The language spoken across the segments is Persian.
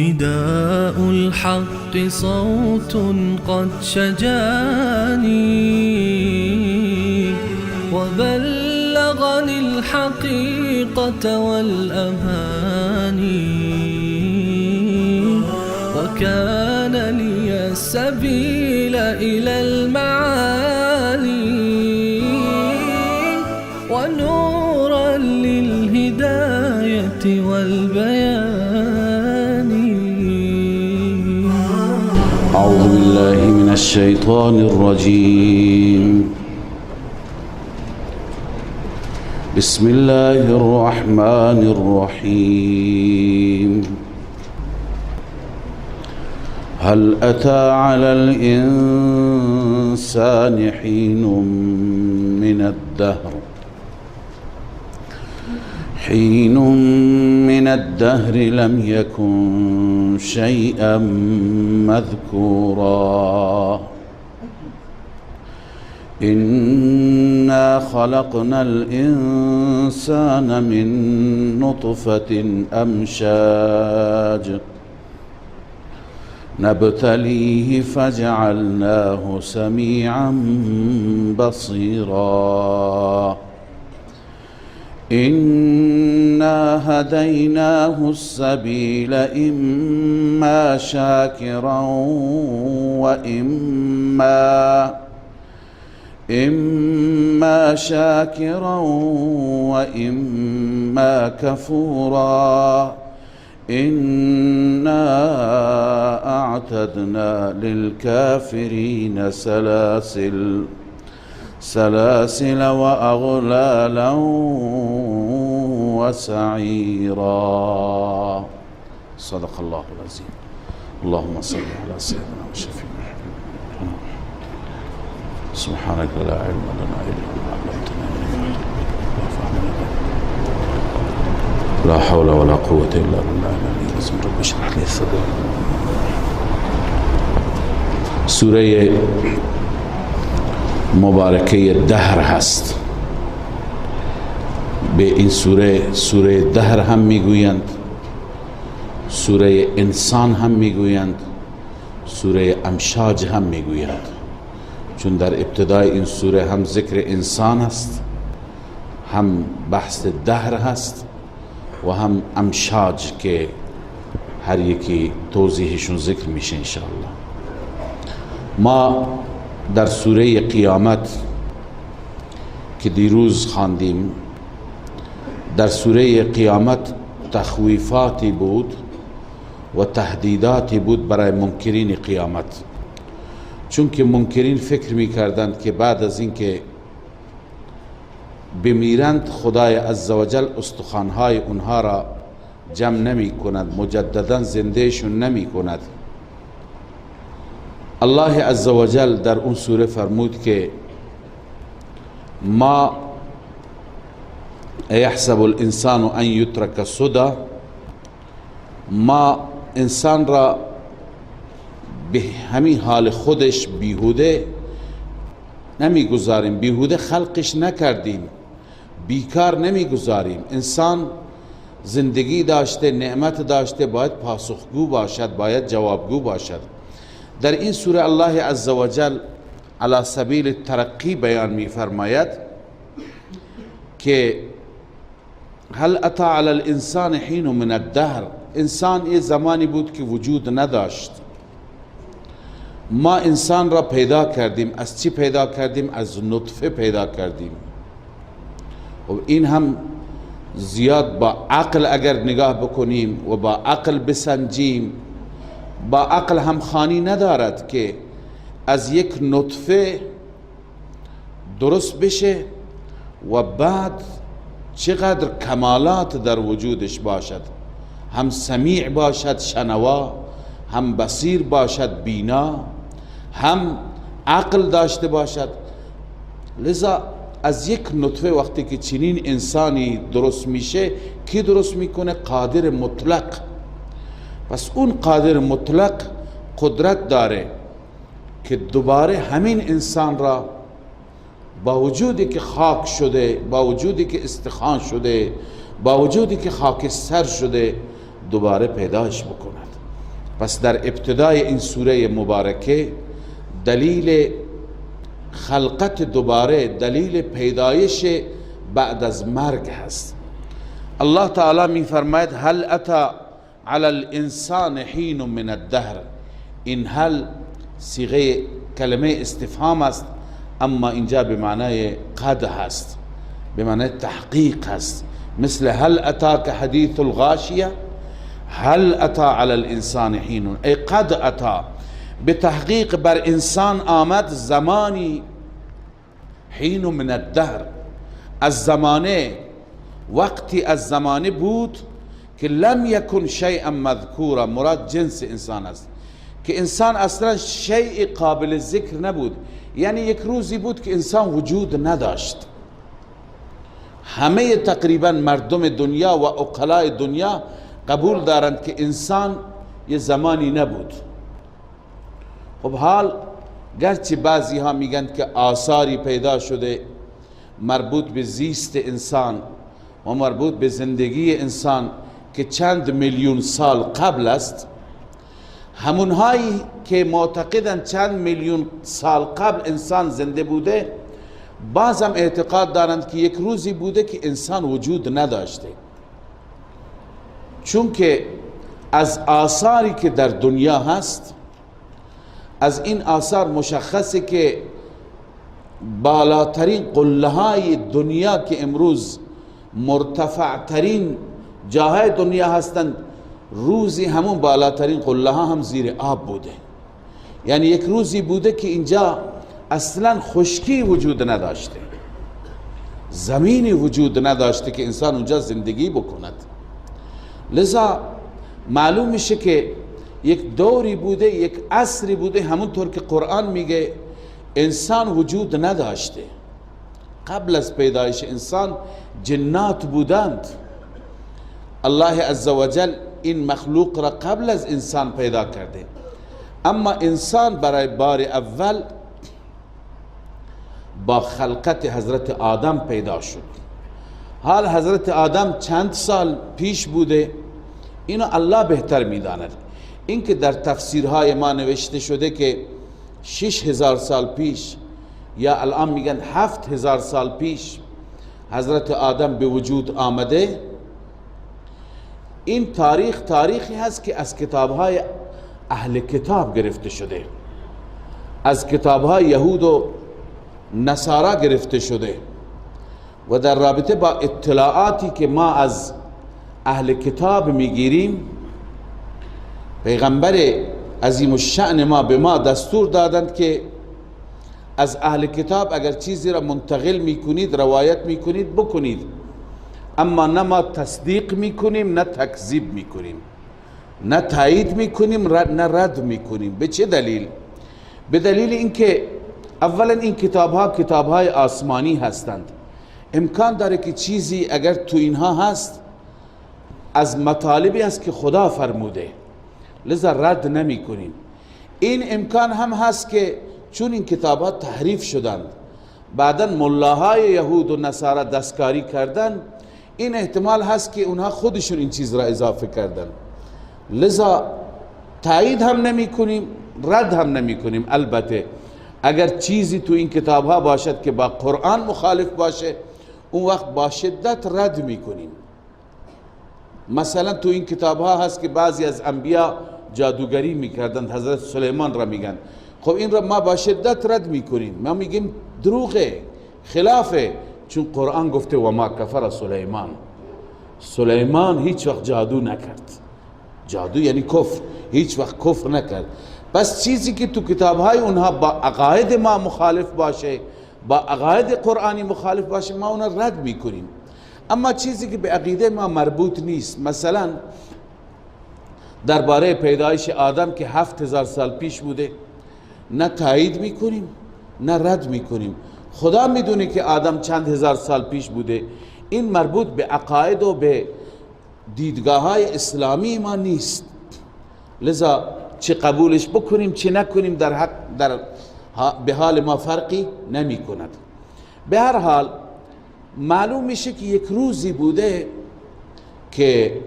نداء الحق صوت قد شجاني وبلغني الحقيقة والأماني وكان لي السبيل إلى المعالي ونورا للهداية والبيان. أعوذ بالله من الشيطان الرجيم. بسم الله الرحمن الرحيم. هل أتى على الإنسان حين من الدهر لم يكن شيئا مذكورا إنا خلقنا الإنسان من نطفة أمشاج نبتليه فجعلناه سميعا بصيرا إنا هديناه السبيل إما شاكرا وإما كفورا إنا أعتدنا للكافرين سلاسل وأغلالا وسعيرا. صدق الله العظيم. اللهم صل على سيدنا وشفيعنا سبحانك لا علم لنا إلا ما علمتنا لا حول ولا قوة إلا بالله العلي العظيم. رب اشرح لي صدري. سوره مبارکه دهر هست. به این سوره دهر هم میگویند، سوره انسان هم میگویند، سوره امشاج هم میگویند، چون در ابتدای این سوره هم ذکر انسان است، هم بحث دهر هست و هم امشاج که هر یکی توضیحشون ذکر میشه انشاءالله. ما در سوره قیامت که دیروز خواندیم، در سوره قیامت تخویفاتی بود و تهدیداتی بود برای منکرین قیامت، چون که منکرین فکر میکردند که بعد از اینکه بمیرند خدای عزوجل استخوانهای اونها را جمع نمی کند، مجددا زندهشون نمی کند. الله عزوجل در اون سوره فرمود که ما ایحسب الانسان ان یترک سدى، ما انسان را به همین حال خودش بیهوده نمیگذاریم، بیهوده خلقش نکردیم، بیکار نمیگذاریم. انسان زندگی داشته، نعمت داشته، باید پاسخگو باشد، باید جوابگو باشد. در این سوره الله عزوجل علی سبیل ترقی بیان می فرماید که هل اتی علی الانسان حین من الدهر، انسان یه زمانی بود که وجود نداشت، ما انسان را پیدا کردیم. از چی پیدا کردیم؟ از نطفه پیدا کردیم. و این هم زیاد با عقل اگر نگاه بکنیم و با عقل بسنجیم، با عقل هم خانی ندارد که از یک نطفه درست بشه و بعد چقدر کمالات در وجودش باشد. هم سمیع باشد شنوا، هم بصیر باشد بینا، هم عقل داشته باشد. لذا از یک نطفه وقتی که چنین انسانی درست میشه، کی درست میکنه؟ قادر مطلق. پس اون قادر مطلق قدرت داره که دوباره همین انسان را با وجودی که خاک شده، با وجودی که استخوان شده، با وجودی که خاکستر شده، دوباره پیداش بکند. پس در ابتدای این سوره مبارکه دلیل خلقت دوباره، دلیل پیدایش بعد از مرگ هست. الله تعالی می فرماید هل اتی علی الانسان حین من الدهر. این هل صیغه کلمه استفهام است، اما اینجا به معنای قد هست، به معنای تحقیق هست. مثل هل اتاک حدیث الغاشیه، هل اتی علی الانسان حین، ای قد اتی، به تحقیق بر انسان آمد زمانی، حین من الدهر، از زمانه، وقتی از زمانه بود که لم یکن شیئا مذکورا، مراد جنس انسان است، که انسان اصلا شیء قابل ذکر نبود. یعنی یک روزی بود که انسان وجود نداشت. همه تقریبا مردم دنیا و عقلای دنیا قبول دارند که انسان یه زمانی نبود. خب حال گرچه بعضی ها میگن که آثاری پیدا شده مربوط به زیست انسان و مربوط به زندگی انسان که چند میلیون سال قبل است، همونهایی که معتقدن چند میلیون سال قبل انسان زنده بوده، بعضم اعتقاد دارند که یک روزی بوده که انسان وجود نداشته. چون که از آثاری که در دنیا هست، از این آثار مشخصه که بالاترین قله های دنیا که امروز مرتفع ترین جاهای دنیا هستند، روزی همون بالاترین قله ها هم زیر آب بوده. یعنی یک روزی بوده که اینجا اصلا خشکی وجود نداشته، زمینی وجود نداشته که انسان اونجا زندگی بکند. لذا معلوم میشه که یک دوری بوده، یک عصری بوده، همونطور که قرآن میگه انسان وجود نداشته. قبل از پیدایش انسان جنات بودند. الله عزوجل این مخلوق را قبل از انسان پیدا کرده، اما انسان برای بار اول با خلقت حضرت آدم پیدا شد. حال حضرت آدم چند سال پیش بوده اینو الله بهتر میداند. این که در تفسیرهای ما نوشته شده که 6000 سال پیش یا الان میگن 7000 سال پیش حضرت آدم به وجود آمده، این تاریخی هست که از کتابهای اهل کتاب گرفته شده، از کتابهای یهود و نصارا گرفته شده و در رابطه با اطلاعاتی که ما از اهل کتاب میگیریم، پیغمبر عظیم الشأن ما به ما دستور دادند که از اهل کتاب اگر چیزی را منتقل میکنید، روایت میکنید، بکنید، اما نه ما تصدیق میکنیم نه تکذیب میکنیم، نه تایید میکنیم نه رد میکنیم. به چه دلیل؟ به دلیل اینکه اولا این کتابهای آسمانی هستند. امکان داره که چیزی اگر تو اینها هست از مطالبی است که خدا فرموده، لذا رد نمی کنیم. این امکان هم هست که چون این کتابها تحریف شدند، بعدا ملاهای یهود و نصارا دستکاری کردن، این احتمال هست که اونها خودشون این چیز را اضافه کردن، لذا تایید هم نمی کنیم، رد هم نمی کنیم. البته اگر چیزی تو این کتابها باشد که با قرآن مخالف باشه، اون وقت با شدت رد می کنیم. مثلا تو این کتابها هست که بعضی از انبیا جادوگری میکردند، حضرت سلیمان را میگن. خب این را ما با شدت رد میکنیم، ما میگیم دروغه، خلافه، چون قرآن گفته و ما کفر سلیمان، سلیمان هیچ وقت جادو نکرد. جادو یعنی کفر، هیچ وقت کفر نکرد. بس چیزی که تو کتابهای اونها با عقاید ما مخالف باشه، با عقاید قرآنی مخالف باشه، ما اونها رد میکنیم. اما چیزی که به عقیده ما مربوط نیست، مثلا درباره پیدایش آدم که 7000 سال پیش بوده نه تایید میکنیم نه رد میکنیم. خدا میدونه که آدم چند هزار سال پیش بوده. این مربوط به عقاید و به دیدگاه های اسلامی ما نیست، لذا چه قبولش بکنیم چه نکنیم به حال ما فرقی نمی کند. به هر حال معلوم میشه که یک روزی بوده که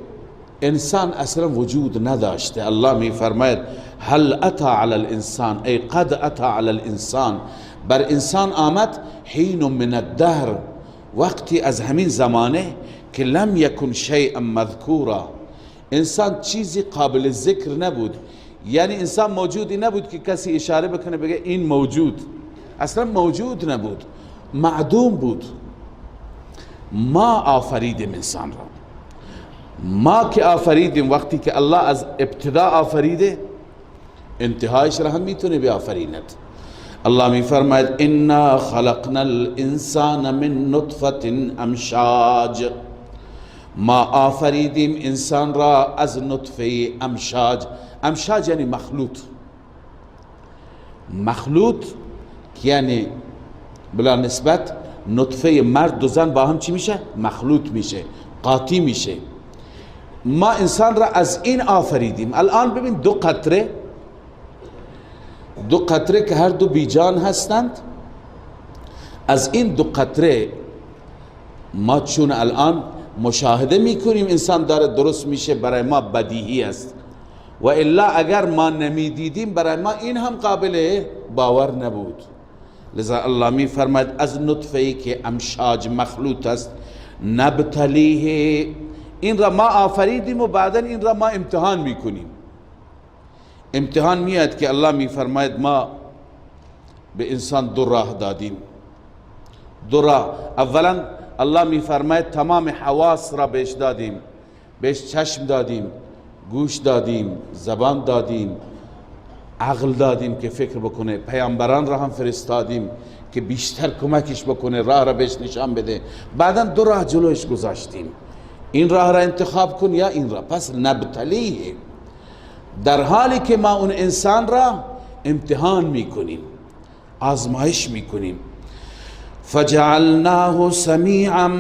انسان اصلا وجود نداشته. الله می فرماید هل اتی علی الانسان ای قد اتی علی الانسان، بر انسان آمد حین من الدهر، وقتی از همین زمانه که لم یکن شیئا مذکورا، انسان چیزی قابل ذکر نبود. یعنی انسان موجودی نبود که کسی اشاره بکنه بگه این موجود، اصلا موجود نبود، معدوم بود. ما آفریدیم انسان را، ما که آفریدیم. وقتی که الله از ابتدا آفریده انتهایش را هم میتونه بیافریند. الله می فرماید انا خلقنا الانسان من نطفه امشاج، ما آفریدیم انسان را از نطفه امشاج. امشاج یعنی مخلوط، مخلوط یعنی بلا نسبت نطفه مرد و زن با هم چی میشه؟ مخلوط میشه، قاطی میشه. ما انسان را از این آفریدیم. الان ببین دو قطره که هر دو بیجان هستند، از این دو قطره ما چون الان مشاهده میکنیم انسان داره درست میشه، برای ما بدیهی است، و الا اگر ما نمیدیدیم برای ما این هم قابل باور نبود. لذا الله می فرماید از نطفه ای که امشاج مخلوط است نبتلیه، این را ما آفریدیم و بعدا این را ما امتحان میکنیم. امتحان میاد که الله می فرماید ما به انسان دو راه دادیم. دو راه، اولا الله می فرماید تمام حواس را بهش دادیم، بهش چشم دادیم، گوش دادیم، زبان دادیم، عقل دادیم که فکر بکنه. پیامبران را هم فرستادیم که بیشتر کمکش بکنه، راه را بهش نشان بده. بعدا دو راه جلوش گذاشتیم، این راه را انتخاب کن یا این راه. پس نبتلیه، در حالی که ما اون انسان را امتحان میکنیم، آزمایش میکنیم. فجعلناه سمیعا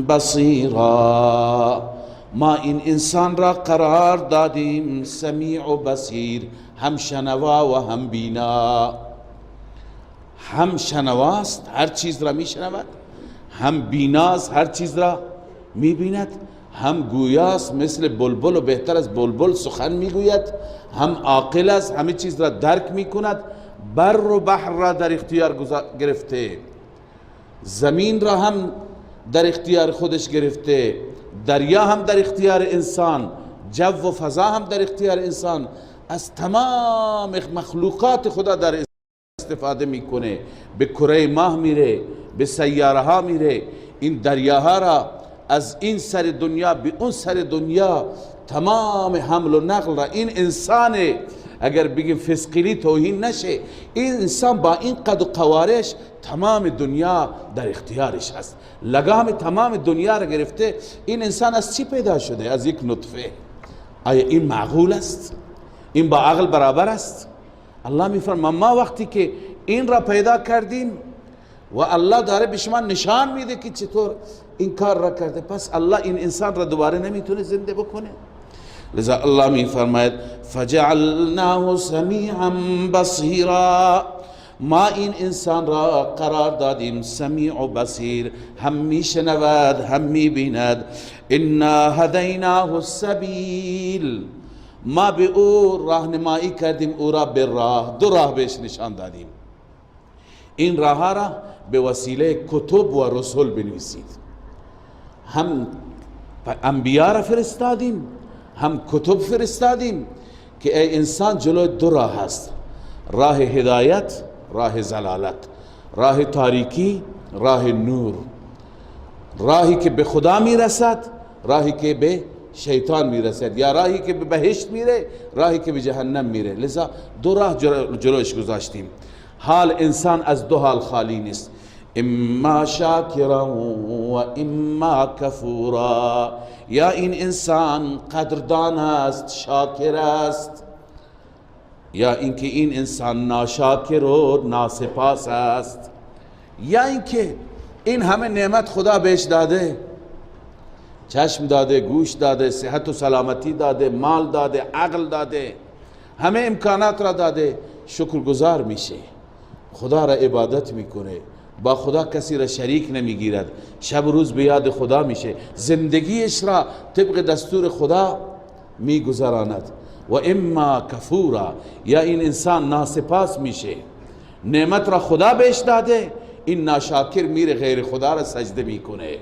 بصیرا، ما این انسان را قرار دادیم سمیع و بصیر، هم شنوا و هم بینا. هم شنواست، هر چیز را میشنود، هم بیناست، هر چیز را میبیند، هم گویاست، مثل بلبل و بهتر از بلبل سخن میگوید، هم عاقل است، همه چیز را درک میکند. بر و بحر را در اختیار گرفته، زمین را هم در اختیار خودش گرفته، دریا هم در اختیار انسان، جو و فضا هم در اختیار انسان. از تمام مخلوقات خدا در استفاده میکنه. به کره ماه میره، به سیاره ها میره، این دریاها را از این سر دنیا به اون سر دنیا، تمام حمل و نقل را. این انسان اگر بگیم فسقلی توهین نشه، این انسان با این قد و قوارش تمام دنیا در اختیارش هست، لگام تمام دنیا را گرفته. این انسان از چی پیدا شده؟ از یک نطفه. آیا این معقول است؟ این با عقل برابر است؟ الله میفرماید ما وقتی که این را پیدا کردیم و الله داره به شما نشان میده که چطور این کار را کرده، پس الله این انسان را دوباره نمیتونه زنده بکنه. لذا الله می فرماید فجعلناه سمیعا بصیرا، ما این انسان را قرار دادیم سمیع و بصیر، هم می شنود هم می بیند. انا هدیناه السبیل، ما به او راهنمایی کردیم، او را به راه، دو راه بهش نشان دادیم. این راه را به وسیله کتب و رسول بنویسید. هم انبیا را فرستادیم، هم کتب فرستادیم که ای انسان جلو دو راه هست، راه هدایت، راه زلالت، راه تاریکی، راه نور، راهی که به خدا میرسد، راهی که به شیطان میرسد، یا راهی که به بهشت میره، راهی که به جهنم میره. لذا دو راه جلوش گذاشتیم. حال انسان از دو حال خالی نیست. اما شاکرا و اما کفورا، یا این انسان قدردان است، شاکر است، یا اینکه این انسان ناشاکر و ناسپاس است، یا اینکه این همه نعمت خدا بهش داده، چشم داده، گوش داده، صحت و سلامتی داده، مال داده، عقل داده، همه امکانات را داده، شکرگزار میشه، خدا را عبادت میکنه، با خدا کسی را شریک نمیگیرد، شب و روز به یاد خدا میشه، زندگیش را طبق دستور خدا میگذراند. و اما کفورا، یا این انسان ناسپاس میشه، نعمت را خدا بهش داده، این ناشاکر میره غیر خدا را سجده میکنه،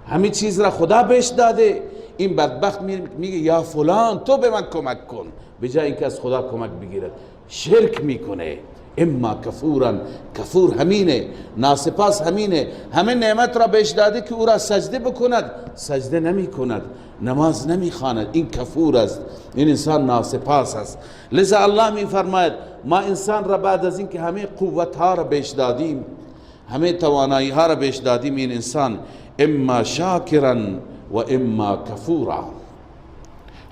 همه چیز را خدا بهش داده، این بدبخت میگه یا فلان تو به من کمک کن، به جای اینکه از خدا کمک بگیرد شرک میکنه. اما کفورا، کفور همینه، ناسپاس همینه، همه نعمت را بهش داده که او را سجده بکند، سجده نمی کند، نماز نمی خواند، این کفور است، این انسان ناسپاس است. لذا الله می فرماید ما انسان را بعد از این که همه قوت ها را بهش دادیم، همه توانایی ها را بهش دادیم، این انسان اما شاکرا و اما کفورا،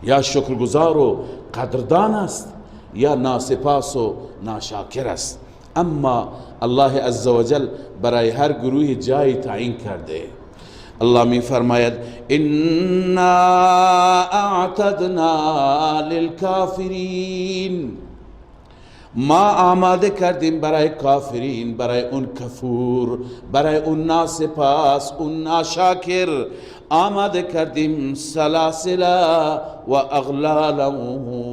یا شکرگزار و قدردان است یا ناسپاس و ناشاکر است. اما الله عزوجل برای هر گروه جایی تعیین کرده. الله می فرماید انا اعتدنا للکافرین، ما آماده کردیم برای کافرین، برای اون کفور، برای اون ناسپاس، اون ناشاکر، آماده کردیم سلاسل و اغلالا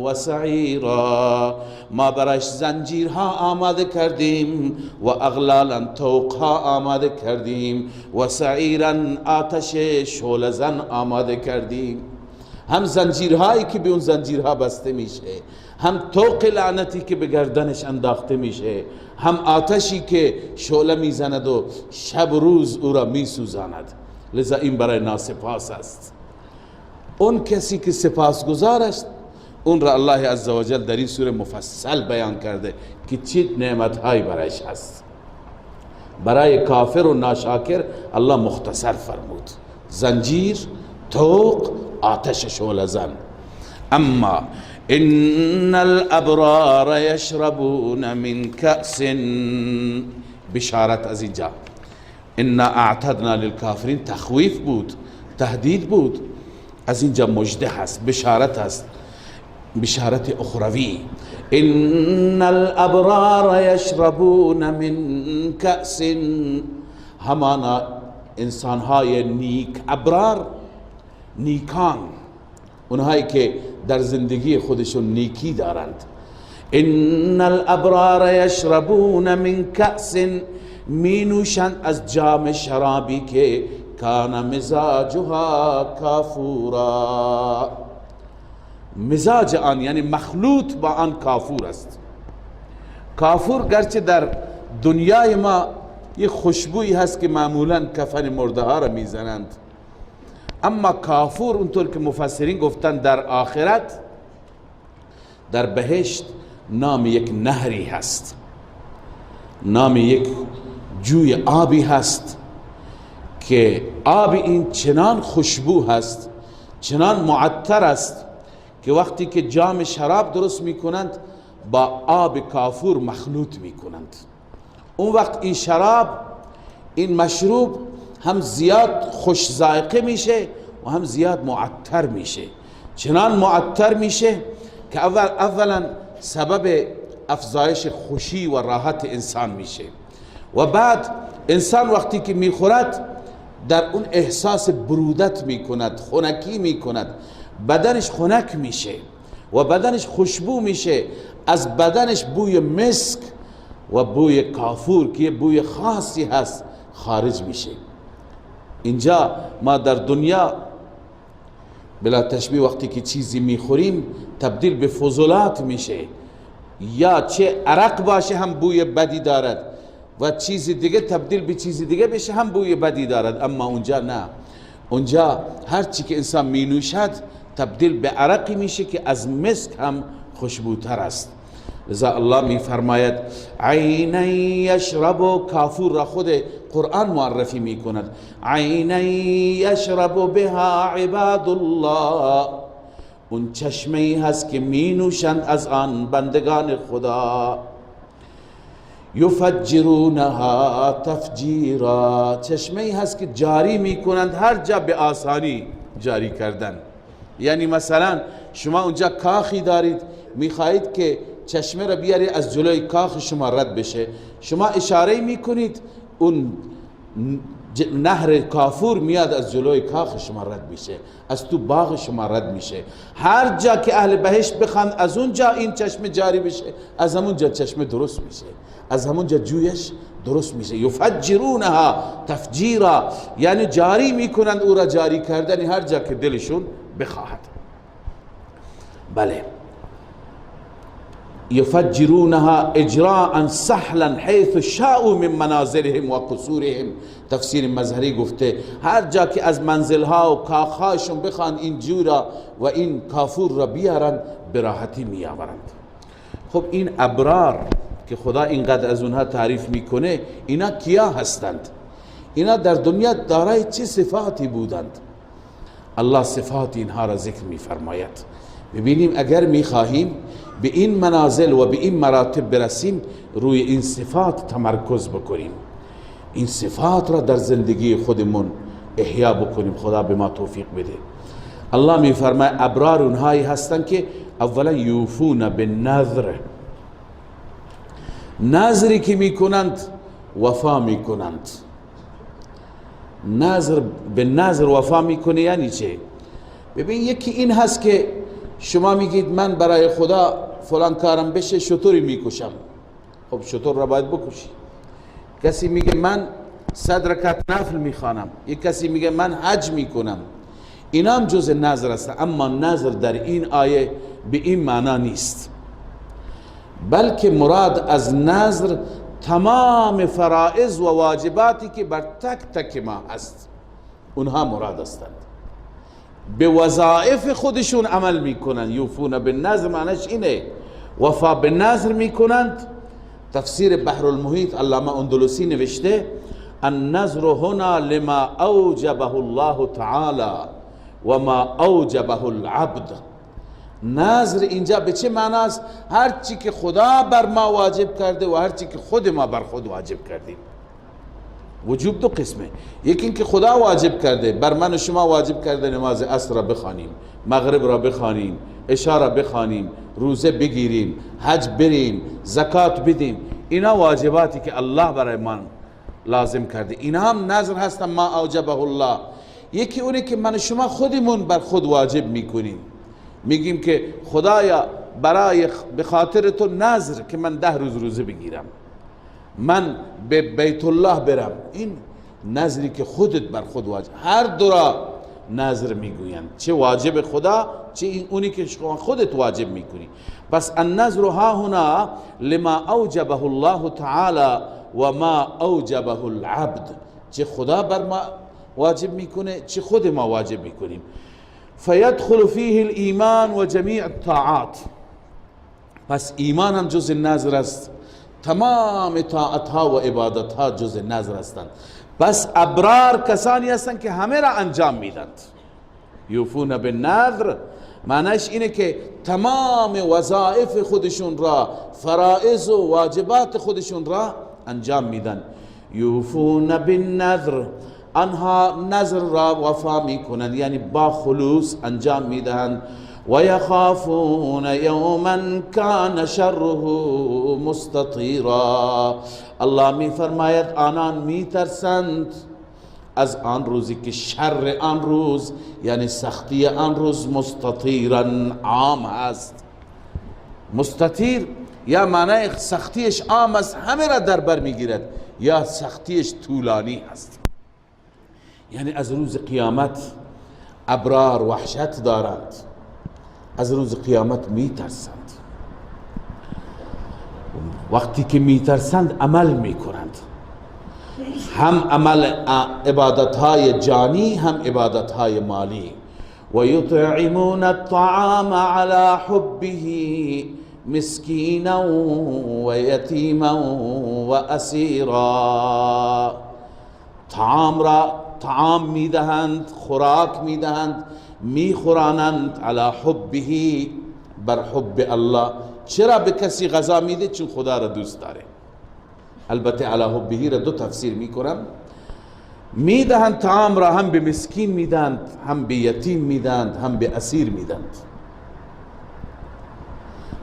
و سعیرا، ما برایش زنجیرها آماده کردیم و اغلالا توقها آماده کردیم و سعیرا آتش شعله‌زن آماده کردیم. هم زنجیرهایی که به اون زنجیرها بسته میشه، هم طوق لعنتی که به گردنش انداخته میشه، هم آتشی که شعله میزند و شب و روز او را میسوزاند. لذا این برای ناسپاس است. اون کسی که سپاسگزار است اون را الله عزوجل در این سوره مفصل بیان کرده که چه نعمتهایی برایش هست. برای کافر و ناشاکر الله مختصر فرمود، زنجیر، طوق، آتش شعله زن. اما ان الابرار یشربون من کأس، بشارت از اینجا، انا اعتدنا للکافرین تخویف بود، تهدید بود، از اینجا مژده هست، بشارت هست، بشارت اخروی. ان الابرار یشربون من کأس، همانا انسانهای نیک، ابرار نیکان، اونهایی که در زندگی خودشون نیکی دارند. ان الابرار یشربون من کأس، می نوشند از جام شرابی که کان مزاجها کافورا، مزاج آن یعنی مخلوط با آن کافور است. کافور گرچه در دنیای ما یه خوشبویی هست که معمولا کفن مرده ها را میزنند، اما کافور اونطور که مفسرین گفتن در آخرت، در بهشت، نام یک نهری هست، نام یک جوی آبی هست که آب این چنان خوشبو هست، چنان معطر است که وقتی که جام شراب درست می کنند با آب کافور مخلوط می کنند، اون وقت این شراب، این مشروب هم زیاد خوش ذائقه میشه و هم زیاد معطر میشه، چنان معطر میشه که اولا سبب افزایش خوشی و راحت انسان میشه و بعد انسان وقتی که میخورد در اون احساس برودت میکند، خنکی میکند، بدنش خنک میشه و بدنش خوشبو میشه، از بدنش بوی مسک و بوی کافور که بوی خاصی هست خارج میشه. اینجا ما در دنیا بلا تشبیه وقتی که چیزی میخوریم تبدیل به فضولات میشه، یا چه عرق باشه هم بوی بدی دارد و چیز دیگه تبدیل به چیز دیگه بشه هم بوی بدی دارد، اما اونجا نه، اونجا هر چی که انسان می نوشد تبدیل به عرقی میشه که از مسک هم خوشبوتر است. لذا الله می فرماید عینا یشرب، کافور را خود قرآن معرفی می کند، عینا یشرب بها عباد الله، اون چشمه ای هست که می نوشند از آن بندگان خدا، یفجرونها تفجیرا، چشمه ای هست که جاری می کنند هر جا به آسانی جاری کردن. یعنی مثلا شما اونجا کاخی دارید، میخواهید که چشمه را بیاری از جلوی کاخ شما رد بشه، شما اشاره میکنید اون نهر کافور میاد از جلوی کاخ شما رد میشه، از تو باغ شما رد میشه. هر جا که اهل بهشت بخواند از اونجا این چشمه جاری بشه، از همونجا چشمه درست میشه، از همونجا جویش درست میشه. یفجرونها تفجیرا، یعنی جاری میکنند او را جاری کردن هر جا که دلشون بخواهد. بله، یفجرونها اجراء سهلا حیث شاءوا من منازلهم و قصورهم. تفسیر مظهری گفته هر جا که از منزلها و کاخهاشون بخوان این جورا و این کافور را بیارند به راحتی میآورند. خب این ابرار که خدا اینقدر از اونها تعریف میکنه، اینا کیا هستند؟ اینا در دنیا دارای چه صفاتی بودند؟ الله صفات اینها را ذکر میفرماید. ببینیم اگر میخواهیم به این منازل و به این مراتب برسیم، روی این صفات تمرکز بکنیم، این صفات را در زندگی خودمون احیا بکنیم. خدا به ما توفیق بده. الله میفرماید ابرار اونهایی هستند که اولا یوفون بالنذر، نذری که میکنند وفا میکنند. نذر به نذر وفا میکنه یعنی چه؟ ببین یکی این هست که شما میگید من برای خدا فلان کارم بشه شتری میکشم، خب شتر را باید بکشی. کسی میگه من 100 رکعت نفل میخوانم، یک کسی میگه من حج میکنم، اینا هم جز نذر است. اما نذر در این آیه به این معنا نیست، بلکه مراد از نذر تمام فرائض و واجباتی که بر تک تک ما هست اونها مراد هستند. به وظایف خودشون عمل میکنند. یوفون بالنذر معنیش اینه، وفا بالنذر میکنند. تفسیر بحر المحیط علامه اندلسی نوشته النذر هنا لما اوجبه الله تعالی و ما اوجبه العبد. نذر اینجا به چه معنی است؟ هر چی که خدا بر ما واجب کرده و هر چی که خود ما بر خود واجب کردیم. وجوب دو قسمه، یکی اینکه خدا واجب کرده، بر من و شما واجب کرده نماز عصر را بخوانیم، مغرب را بخوانیم، عشاء را بخوانیم، روزه بگیریم، حج بریم، زکات بدیم. اینا واجباتی که الله برای من لازم کرده، اینا هم نذر هستن ما اوجبه الله. یکی اونه که من و شما خودمون بر خود واجب میکنیم، میگیم که خدایا برای به خاطر تو نذر که من 10 روز روزه بگیرم، من به بیت الله برم. این نذری که خودت بر خود واجب، هر دو را نذر میگویند، چه واجب خدا چه این اونی که خودت واجب میکنی. پس النذر ها هنا لما اوجبه الله تعالی و ما اوجبه العبد، چه خدا بر ما واجب میکنه چه خود ما واجب میکنیم. فیدخل فیه الایمان و جمیع الطاعات. پس ایمان هم جز نذر است، تمام طاعت ها و عبادت ها جز نذر هستند. پس ابرار کسانی هستند که همه را انجام میدند. یوفون بالنذر معنیش اینه که تمام وظایف خودشون را، فرائض و واجبات خودشون را انجام میدن. یوفون بالنذر، آنها نذر را وفا میکنند، یعنی با خلوص انجام میدهند. و یخافون یوما کان شره مستطیرا. الله میفرماید آنان میترسند از آن روزی که شر آن روز یعنی سختی آن روز مستطیرا عام است. مستطیر یا معنی سختیش عام است، همه را در بر میگیرد، یا سختیش طولانی است. یعنی از روز قیامت ابرار وحشت دارند، از روز قیامت میترسند. وقتی که میترسند عمل میکنند، هم عمل عبادتهای جانی هم عبادتهای مالی. و یطعمون الطعام على حبه مسکینا و یتیما و اسیرا. طعام میدهند، خوراک میدهند، میخورانند، علی حبه، بر حب الله. چرا به کسی غذا میده؟ چون خدا را دوست داره. البته علی حبه را دو تفسیر میکنم. میدهند طعام را، هم به مسکین میدهند، هم به یتیم میدهند، هم به اسیر میدهند.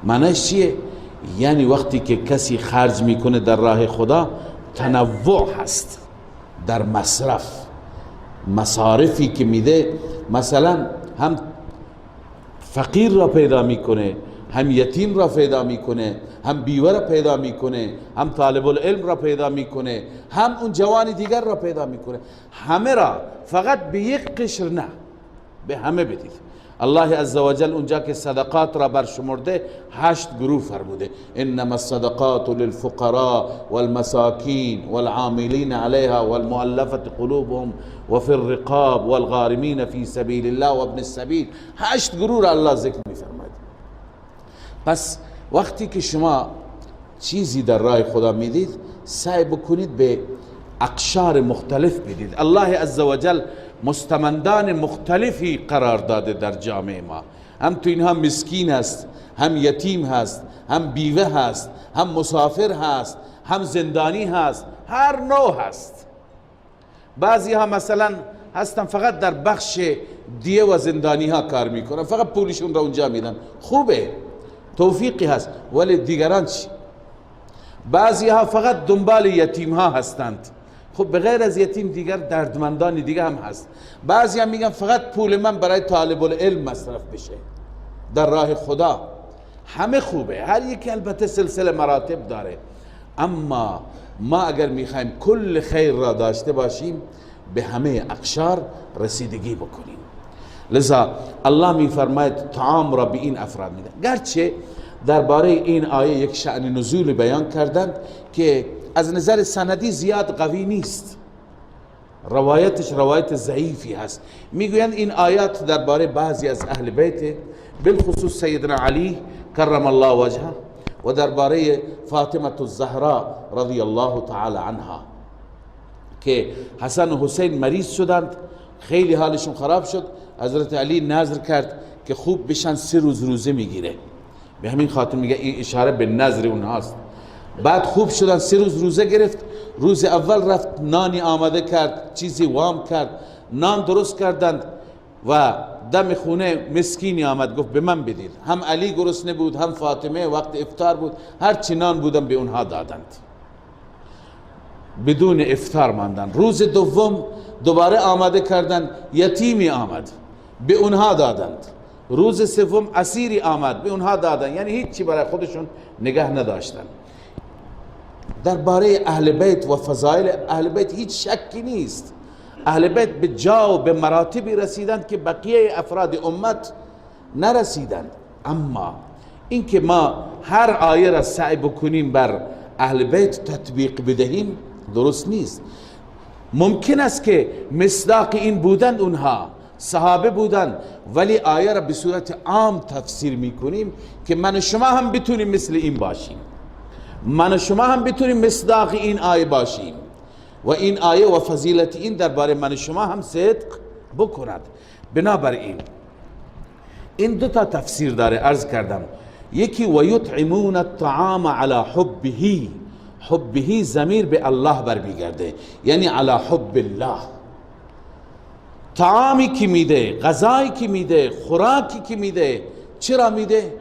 معنیش چیه؟ یعنی وقتی که کسی خرج میکنه در راه خدا، تنوع هست در مصرف. مصارفی که میده، مثلا هم فقیر را پیدا میکنه، هم یتیم را پیدا میکنه، هم بیوه را پیدا میکنه، هم طالب العلم را پیدا میکنه، هم اون جوان دیگر را پیدا میکنه. همه را، فقط به یک قشر نه، به همه بدید. الله عزوجل اونجا که صدقات را برشمرده 8 گروه فرموده: انما الصدقات للفقراء والمساکین والعاملین علیها والمؤلفة قلوبهم وفي الرقاب والغارمین فی سبیل الله وابن السبیل. 8 گروه را الله ذکر میفرماید. پس وقتی که شما چیزی در راه خدا میدید، سعی بکنید به اقشار مختلف بدید. الله عزوجل مستمندان مختلفی قرار داده در جامعه ما. هم تو اینها مسکین هست، هم یتیم هست، هم بیوه هست، هم مسافر هست، هم زندانی هست، هر نوع هست. بعضی ها مثلا هستن فقط در بخش دیه و زندانی ها کار میکنن، فقط پولشون را اونجا میدن. خوبه، توفیقی هست. ولی دیگران چی؟ بعضی ها فقط دنبال یتیم ها هستند. خب به غیر از یتیم دیگر دردمندان دیگه هم هست. بعضی هم میگن فقط پول من برای طالب العلم مصرف بشه در راه خدا. همه خوبه، هر یکی البته سلسله مراتب داره. اما ما اگر میخوایم کل خیر را داشته باشیم، به همه اقشار رسیدگی بکنیم. لذا الله میفرماید طعام را به این افراد میده. گرچه درباره این آیه یک شأن نزول بیان کردند که از نظر سندی زیاد قوی نیست، روایتش روایت ضعیفی هست. میگویند این آیات درباره بعضی از اهل بیت، بالخصوص سیدنا علی کرم الله وجهه، و درباره فاطمه الزهراء رضی الله تعالی عنها، که حسن و حسین مریض شدند، خیلی حالشون خراب شد. حضرت علی نذر کرد که خوب بشن 3 روز روزه میگیره. به همین خاطر میگه این اشاره به نذر اونهاست. بعد خوب شدن، 3 روز روزه گرفت. روز اول رفت نانی آماده کرد، چیزی وام کرد، نان درست کردند و دم خونه مسکینی آمد گفت به من بدید. هم علی گرسنه بود، هم فاطمه، وقت افطار بود، هر چی نان بودن به اونها دادند، بدون افطار ماندن. روز دوم دوباره آماده کردند، یتیمی آمد به اونها دادند. روز سوم اسیری آمد به اونها دادند. یعنی هیچی برای خودشون نگه نداشتند. درباره اهل بیت و فضائل اهل بیت هیچ شکی نیست. اهل بیت به جا و به مراتبی رسیدند که بقیه افراد امت نرسیدند. اما اینکه ما هر آیه را سعی بکنیم بر اهل بیت تطبیق بدهیم درست نیست. ممکن است که مصداق این بودند، اونها صحابه بودند، ولی آیه را به صورت عام تفسیر میکنیم که من و شما هم بتونیم مثل این باشیم، من و شما هم بتونیم مصداق این آیه باشیم و این آیه و فضیلت این درباره من و شما هم صدق بکند. بنابراین این 2 تا تفسیر داره. عرض کردم یکی و یطعمون الطعام علی حبه، حبه ضمیر به الله برمیگرده، یعنی علی حب الله. طعامی که میده، غذایی که میده، خوراکی که میده، چرا میده؟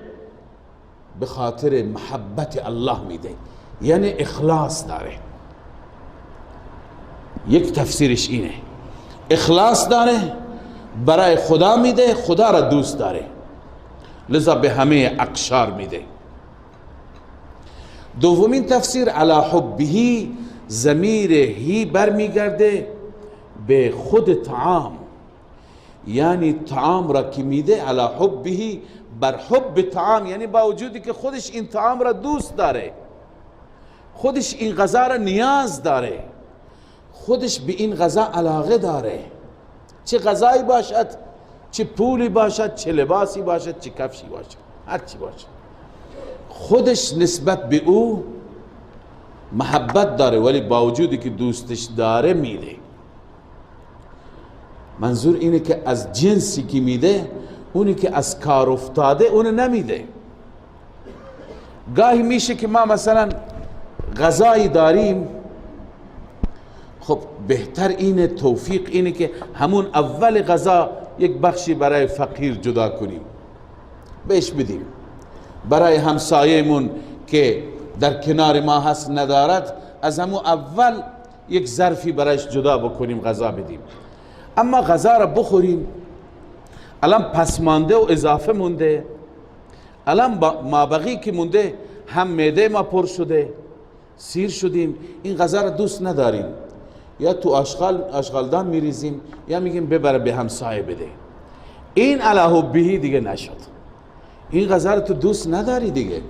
به خاطر محبت الله میده، یعنی اخلاص داره. یک تفسیرش اینه، اخلاص داره، برای خدا میده، خدا را دوست داره، لذا به همه اقشار میده. دومین تفسیر علی حبه، ضمیر هی برمیگرده به خود طعام، یعنی طعام را که میده علی حبه، بر حب طعام، یعنی با وجودی که خودش این طعام را دوست داره، خودش این غذا را نیاز داره، خودش به این غذا علاقه داره، چه غذایی باشد، چه پولی باشد، چه لباسی باشد، چه کفشی باشد، هر چی باشد، خودش نسبت به او محبت داره ولی با وجودی که دوستش داره میده. منظور اینه که از جنسی که میده، اونی که از کار افتاده اون نمیده. گاهی میشه که ما مثلا غذایی داریم، خب بهتر اینه، توفیق اینه که همون اول غذا یک بخشی برای فقیر جدا کنیم بهش بدیم، برای همسایه‌مون که در کنار ما هست ندارد از همون اول یک ظرفی برایش جدا بکنیم غذا بدیم. اما غذا را بخوریم، الان پسمانده و اضافه مونده، الان مابقی که مونده هم معده ما پر شده، سیر شدیم، این غذا را دوست نداریم، یا تو آشغالدان میریزیم یا میگیم ببره به همسایه بده. این علی حبه دیگه نشد. این غذا را تو دوست نداری دیگه،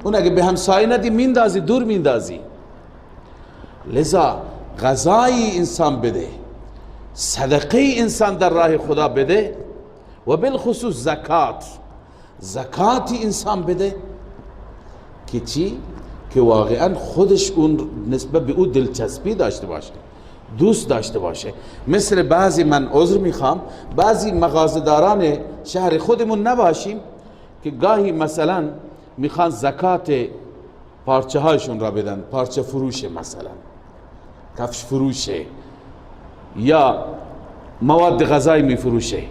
اون اگه به همسایه ندی میندازی، دور میندازی. لذا غذای انسان بده، صدقه انسان در راه خدا بده، و بالخصوص زکات انسان بده که چی؟ که واقعا خودش اون نسبت به او دلچسپی داشته باشه، دوست داشته باشه. مثل بعضی، من عذر میخوام، بعضی مغازه‌داران شهر خودمون نباشیم که گاهی مثلا میخوان زکات پارچه هایشون را بدن، پارچه فروشه، مثلا کفش فروشه یا مواد غذایی میفروشه،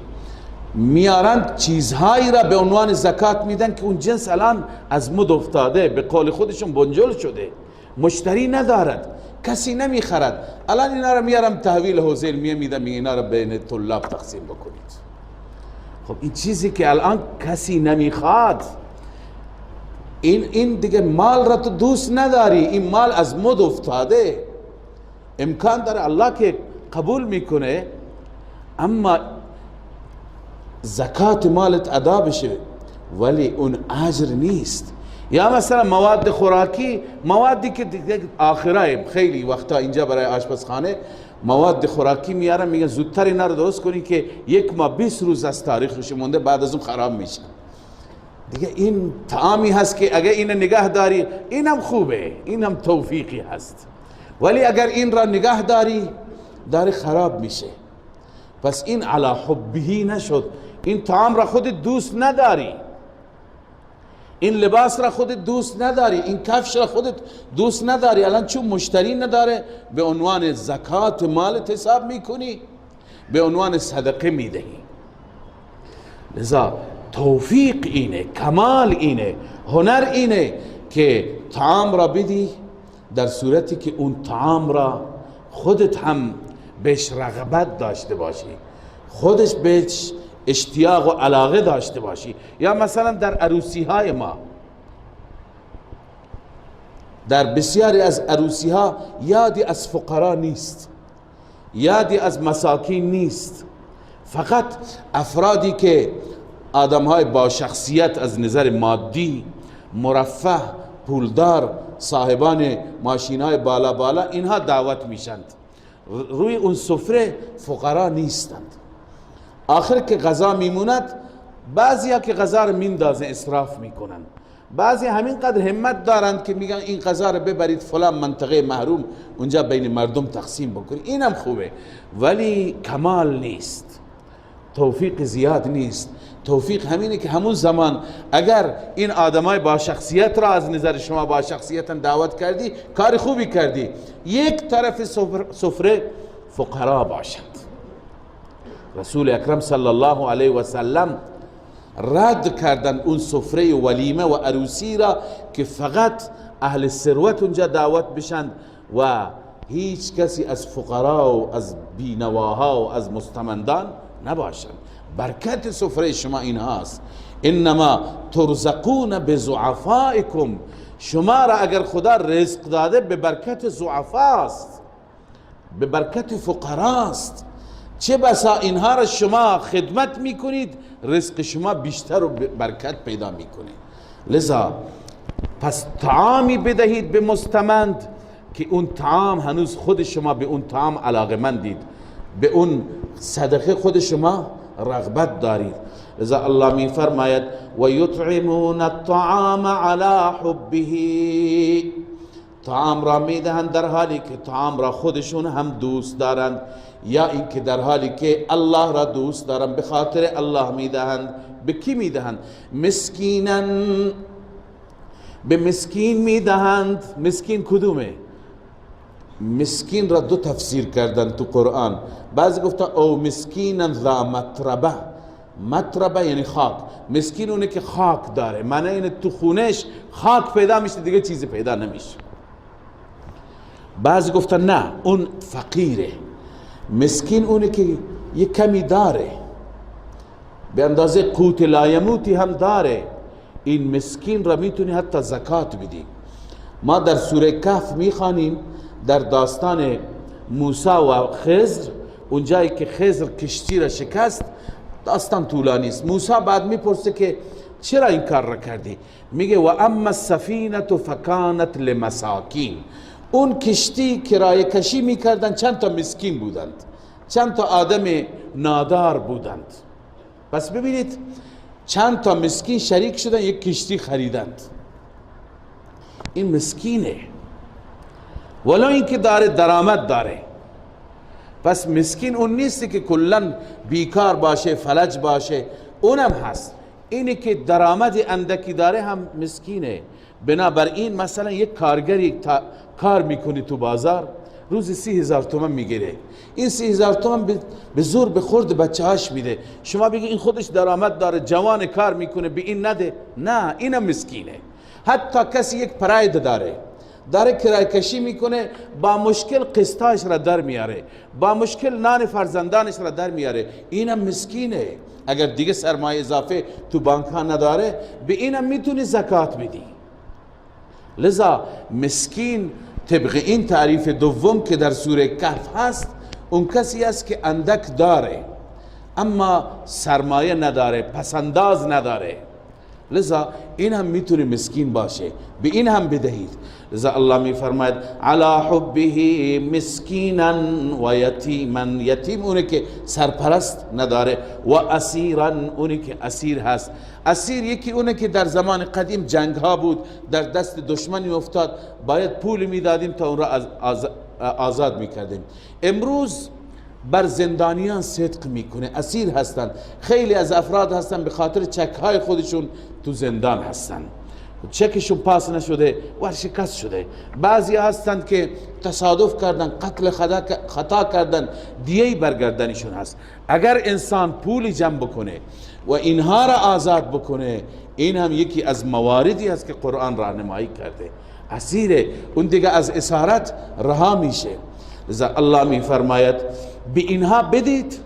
میارن چیزهایی را به عنوان زکات میدن که اون جنس الان از مد افتاده، به قول خودشون بنجل شده، مشتری ندارد، کسی نمیخرد. الان اینا را میارم تحویل حوزه علمیه میدم، اینا را بین طلاب تقسیم بکنید. خب این چیزی که الان کسی نمیخواد، این دیگه مال را تو دوست نداری، این مال از مد افتاده، امکان داره الله که قبول میکنه اما زکات مالت ادا بشه ولی اون اجر نیست. یا مثلا مواد خوراکی، موادی که آخرای خیلی وقتا اینجا برای آشپزخانه مواد خوراکی میارن، میگن زودتر اینا رو درست کنی که 1 ماه 20 روز از تاریخش مونده، بعد از اون خراب میشن دیگه. این طعامی هست که اگر این نگه داری اینم خوبه، اینم توفیقی هست، ولی اگر این را نگه داری خراب میشه. پس این علی حبه نشد. این طعام را خود دوست نداری، این لباس را خودت دوست نداری، این کفش را خودت دوست نداری، الان چون مشتری نداره به عنوان زکات مالت حساب میکنی، به عنوان صدقه میدهی. لذا توفیق اینه، کمال اینه، هنر اینه که طعام را بدی در صورتی که اون طعام را خودت هم بهش رغبت داشته باشی، خودش بهش اشتیاق و علاقه داشته باشی. یا مثلا در عروسی های ما، در بسیاری از عروسی ها یادی از فقرا نیست، یادی از مساکین نیست، فقط افرادی که آدم های با شخصیت از نظر مادی، مرفه، پولدار، صاحبان ماشین های بالا اینها دعوت میشند. روی اون سفره فقرا نیستند. آخر که غذا میموند، بعضی ها که غذا رو میندازن اسراف میکنن، بعضی همین قدر همت دارند که میگن این غذا رو ببرید فلان منطقه محروم، اونجا بین مردم تقسیم بکنید، اینم خوبه، ولی کمال نیست، توفیق زیاد نیست. توفیق همینه که همون زمان اگر این آدمای با شخصیت را از نظر شما با شخصیت دعوت کردی، کار خوبی کردی، یک طرف سفره فقرا باشند. رسول اکرم صلی الله علیه و سلم رد کردن اون سفره ولیمه و عروسی را که فقط اهل ثروت اونجا دعوت بشند و هیچ کسی از فقرا و از بینواها و از مستمندان نباشند. برکت سفره شما این هاست، انما ترزقون بضعفائکم، شما را اگر خدا رزق داده به برکت ضعفاست، به برکت فقراست. چه بسا اینها را شما خدمت میکنید، رزق شما بیشتر و برکت پیدا میکنه. لذا پس طعامی بدهید به مستمند که اون طعام هنوز خود شما به اون طعام علاقه مندید، به اون صدقه خود شما رغبت دارید. لذا الله می فرماید و یطعمون الطعام علی حبه، طعام را میدهند در حالی که طعام را خودشون هم دوست دارند، یا اینکه در حالی که الله را دوست دارند به خاطر الله میدهند. به کی میدهند؟ مسکینا، به مسکین میدهند. مسکین کدومه؟ مسکین را دو تفسیر کردن تو قرآن. بعضی گفتن او مسکینا ذا متربه، متربه یعنی خاک. مسکین اونه که خاک داره، معنی اینه تو خونش خاک پیدا میشه دیگه چیزی پیدا نمیشه. بعضی گفتن نه اون فقیره. مسکین اونه که یک کمی داره، به اندازه قوت لایموتی هم داره. این مسکین را میتونی حتی زکات بدی. ما در سوره کهف میخوانیم در داستان موسی و خضر، اونجایی که خضر کشتی را شکست، داستان طولانی است. موسی بعد میپرسه که چرا این کار را کردی؟ میگه و اما السفینه فکانت لمساکین، اون کشتی کرایه کشی میکردن چند تا مسکین بودند، چند تا آدم نادار بودند. پس ببینید چند تا مسکین شریک شدن یک کشتی خریدند. این مسکینه، ولو اینکه داره درآمد داره. پس مسکین اون نیست که کلا بیکار باشه فلج باشه، اونم هست. اینی که درآمد اندکی داره هم مسکینه. بنابراین مثلا یک کارگری کار میکنی تو بازار، روزی 30,000 تومان میگیره. این 30,000 تومان به زور به خورد بچه هاش میده. شما بگی این خودش درآمد داره، جوان کار میکنه، به این نده. نه، اینم مسکینه. حتی کسی یک پراید داره کرایه کشی میکنه، با مشکل قسطاش را در میاره، با مشکل نان فرزندانش را در میاره، اینم مسکینه. اگر دیگه سرمایه اضافه تو بانک ها نداره، به اینم میتونی زکات بدی. لذا مسکین طبق این تعریف دوم که در سوره کهف هست، اون کسی است که اندک داره اما سرمایه نداره، پسنداز نداره. لذا این هم میتونه مسکین باشه، به این هم بدهید. لذا الله می فرماید علی حبه مسکینا و یتیما، یتیم اونه که سرپرست نداره، و اسیرا اونه که اسیر هست. اسیر یکی اونه که در زمان قدیم جنگ ها بود، در دست دشمنی افتاد، باید پول میدادیم تا اون را آزاد میکردیم. امروز بر زندانیان صدق میکنه، اسیر هستن. خیلی از افراد هستن به خاطر چک های خودشون تو زندان هستن، چکشون پاس نشده، ورشکست شده. بعضی هستند که تصادف کردن، قتل خطا کردن، دیهی برگردنشون هست. اگر انسان پولی جمع بکنه و اینها را آزاد بکنه، این هم یکی از مواردی است که قرآن راهنمایی کرده. اسیره، اون دیگه از اسارت رها میشه. لذا الله می فرماید به اینها بدید.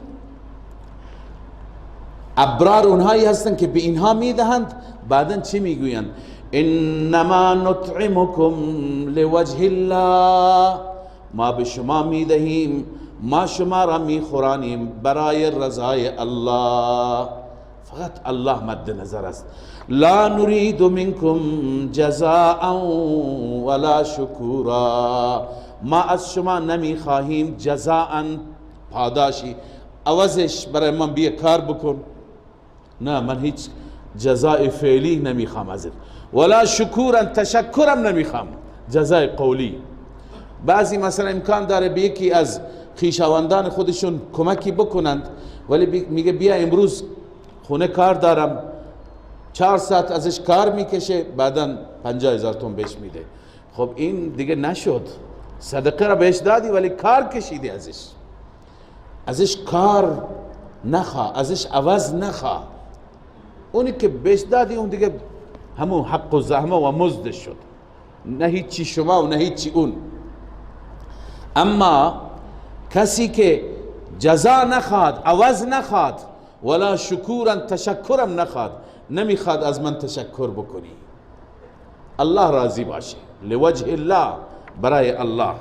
ابرار اونهایی هستن که به اینها میدهند، بعدن چی میگویند؟ انما نطعمکم لوجه الله، ما به شما میدهیم، ما شما را میخورانیم برای رضای الله. فقط الله مد نظر است. لا نريد منكم جزاء ولا شکورا، ما از شما نمیخواهیم جزاء پاداشی، عوضش برای من بیا کار بکن. نه، من هیچ جزای فعلی نمیخوام ازت، ولا شکورا تشکرم نمیخوام، جزای قولی. بعضی مثلا امکان داره به یکی از خویشاوندان خودشون کمکی بکنند، ولی میگه بیا امروز خونه کار دارم، 4 ساعت ازش کار میکشه، بعدن 50,000 تومان بهش میده. خب این دیگه نشد. صدقه را بهش دادی ولی کار کشیدی ازش کار نخوا، ازش عوض نخوا. اونی که بهش دادی اون دیگه همون حق و زحمه و مزد شد، نه هیچی شما و نه هیچی اون. اما کسی که جزا نخواد، عوض نخواد، ولا شکورا تشکرم نخواد، نمیخواد از من تشکر بکنی، الله راضی باشه، لوجه الله، برای الله.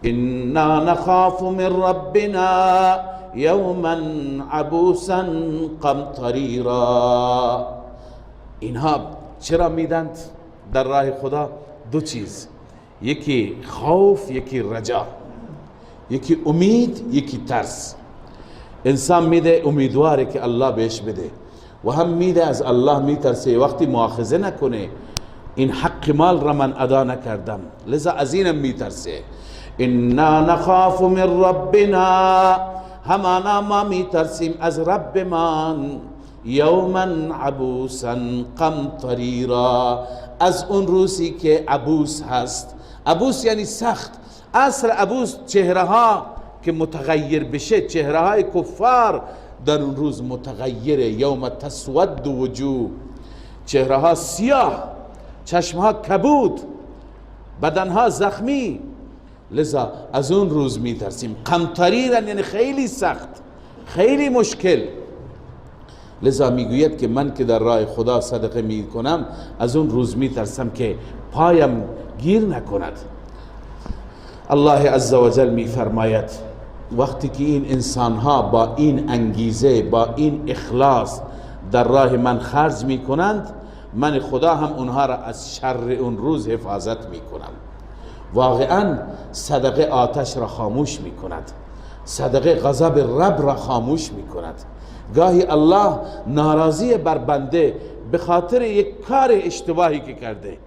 انا نخاف من ربنا یوما عبوسا قمطریرا. اینها چرا میدند در راه خدا؟ 2 چیز، یکی خوف، یکی رجا، یکی امید، یکی ترس. انسان میده امیدواره که الله بهش بده و هم میده از الله میترسه وقتی مؤاخذه نکنه این حق مال را من ادا نکردم، لذا از اینم میترسه. انا نخاف من ربنا، همانا ما میترسیم از رب من، یوما عبوسا قمطریرا، از اون روزی که عبوس هست. عبوس یعنی سخت. اصل عبوس چهره ها که متغیر بشه، چهره های کفار در اون روز متغیره. یوم تسود وجوه، چهره ها سیاه، چشم ها کبود، بدن ها زخمی. لذا از اون روز میترسیم. قمطریرا یعنی خیلی سخت، خیلی مشکل. لذا میگوید که من که در راه خدا صدقه میکنم از اون روز میترسم که پایم گیر نکند. الله عزوجل میفرماید وقتی که این انسان ها با این انگیزه، با این اخلاص در راه من خرج میکنند، من خدا هم اونها را از شر اون روز حفاظت میکنم. واقعا صدقه آتش را خاموش میکند، صدقه غضب رب را خاموش میکند. گاهی الله ناراضی بر بنده به خاطر یک کار اشتباهی که کرده،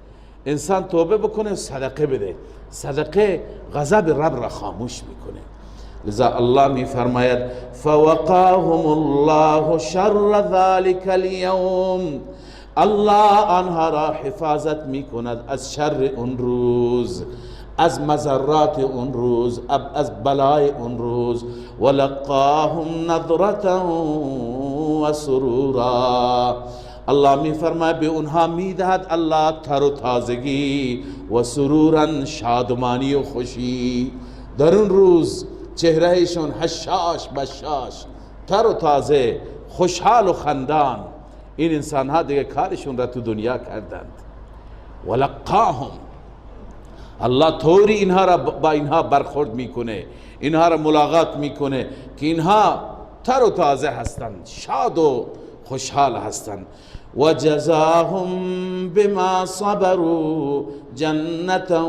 انسان توبه بکنه صدقه بده، صدقه غضب رب را خاموش میکنه. لذا الله میفرماید فوقاهم الله شر ذلك اليوم، الله آنها را حفاظت میکند از شر اون روز، از مضرات اون روز، از بلای اون روز. ولقاهم نظرة و سرورا، الله میفرماید به اونها میدهد الله تر و تازگی و سرورا، شادمانی و خوشی. در اون روز چهرهشون حشاش بشاش، تر و تازه، خوشحال و خندان. این انسان ها دیگه کارشون را تو دنیا کردند. ولقاهم، الله طوری اینها را با اینها برخورد میکنه، اینها را ملاقات میکنه که اینها تر و تازه هستند، شاد و خوشحال هستند. و جزاهم بما صبروا جنة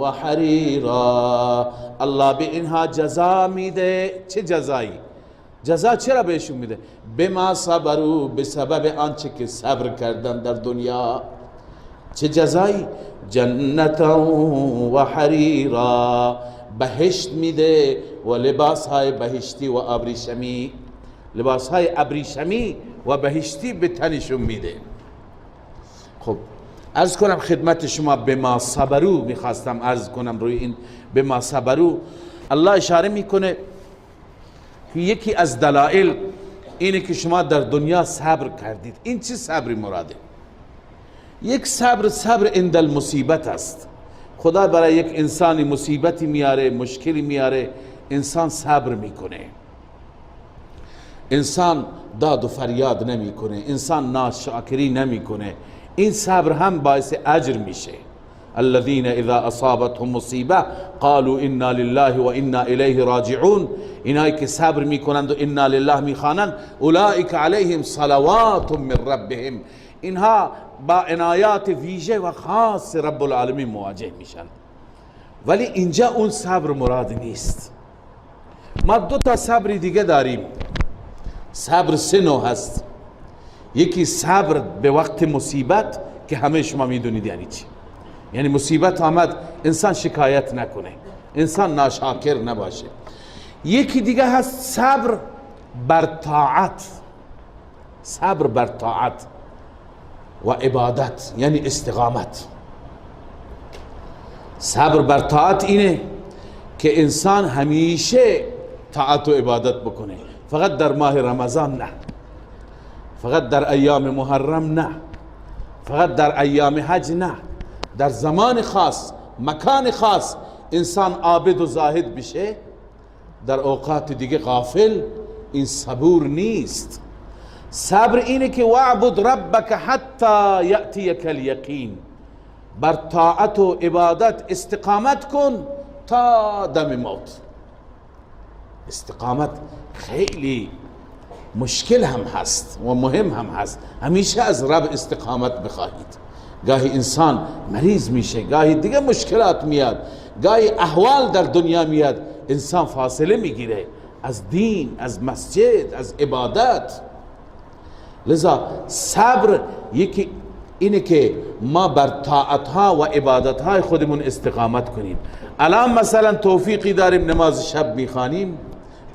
و حریرا، الله به اینها جزا میده. چه جزایی؟ جزا چرا بهشون میده؟ بما صبروا، به سبب آنچه که صبر کردن در دنیا. چه جزایی؟ جنتا و حریرا، بهشت میده و لباس های بهشتی و ابریشمی، لباس های ابریشمی و بهشتی به تنشون میده. خب عرض کنم خدمت شما بما صبروا، میخواستم عرض کنم روی این بما صبروا. الله اشاره میکنه که یکی از دلائل اینه که شما در دنیا صبر کردید. این چه صبری مراده؟ یک صبر عند المصیبت است. خدا برای یک انسانی مصیبتی میاره، مشکلی میاره، انسان صبر میکنه، انسان داد و فریاد نمیکنه، انسان ناشکری نمیکنه. این صبر هم باعث اجر میشه. الذين اذا اصابتهم مصیبه قالوا انا لله و انا الیه راجعون، اینایی که صبر میکنند و انا لله میخوانند، اولئک علیهم صلوات من ربهم، اینها با عنایات ویژه و خاص رب العالمین مواجه میشن. ولی اینجا اون صبر مراد نیست. ما دو تا صبر دیگه داریم. صبر سه نوع هست. یکی صبر به وقت مصیبت که همه شما میدونید یعنی چی. یعنی مصیبت آمد انسان شکایت نکنه، انسان ناشاکر نباشه. یکی دیگه هست صبر بر طاعت، صبر بر طاعت و عبادت، یعنی استقامت. صبر بر طاعت اینه که انسان همیشه طاعت و عبادت بکنه، فقط در ماه رمضان نه، فقط در ایام محرم نه، فقط در ایام حج نه، در زمان خاص، مکان خاص انسان عابد و زاهد بشه، در اوقات دیگه غافل. این صبور نیست. صبر اینه که وعبد ربک حتی یأتیک الیقین، بر طاعت و عبادت استقامت کن تا دم موت. استقامت خیلی مشکل هم هست و مهم هم هست. همیشه از رب استقامت بخواهید. گاهی انسان مریض میشه، گاهی دیگه مشکلات میاد، گاهی احوال در دنیا میاد، انسان فاصله میگیره، از دین، از مسجد، از عبادت. لذا صبر یکی اینه که ما بر طاعتها و عبادتهای خودمون استقامت کنیم. الان مثلا توفیقی داریم نماز شب میخوانیم،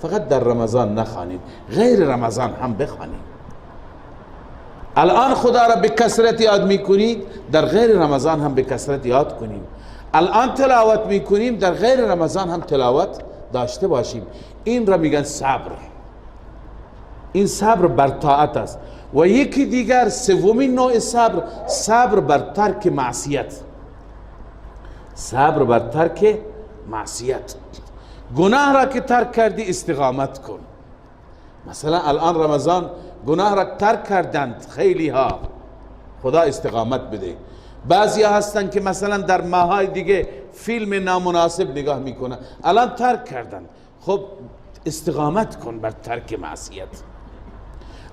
فقط در رمضان نخوانیم، غیر رمضان هم بخوانیم. الان خدا را به کثرت یاد میکنید، در غیر رمضان هم به کثرت یاد کنیم. الان تلاوت میکنیم، در غیر رمضان هم تلاوت داشته باشیم. این را میگن صبر. این صبر بر طاعت است. و یکی دیگر سومین نوع صبر، صبر بر ترک معصیت. صبر بر ترک معصیت. گناه را که ترک کردی استقامت کن. مثلا الان رمضان گناه را ترک کردند خیلی ها، خدا استقامت بده. بعضی ها هستن که مثلا در ماهای دیگه فیلم نامناسب نگاه میکنن، الان ترک کردن. خب استقامت کن بر ترک معصیت.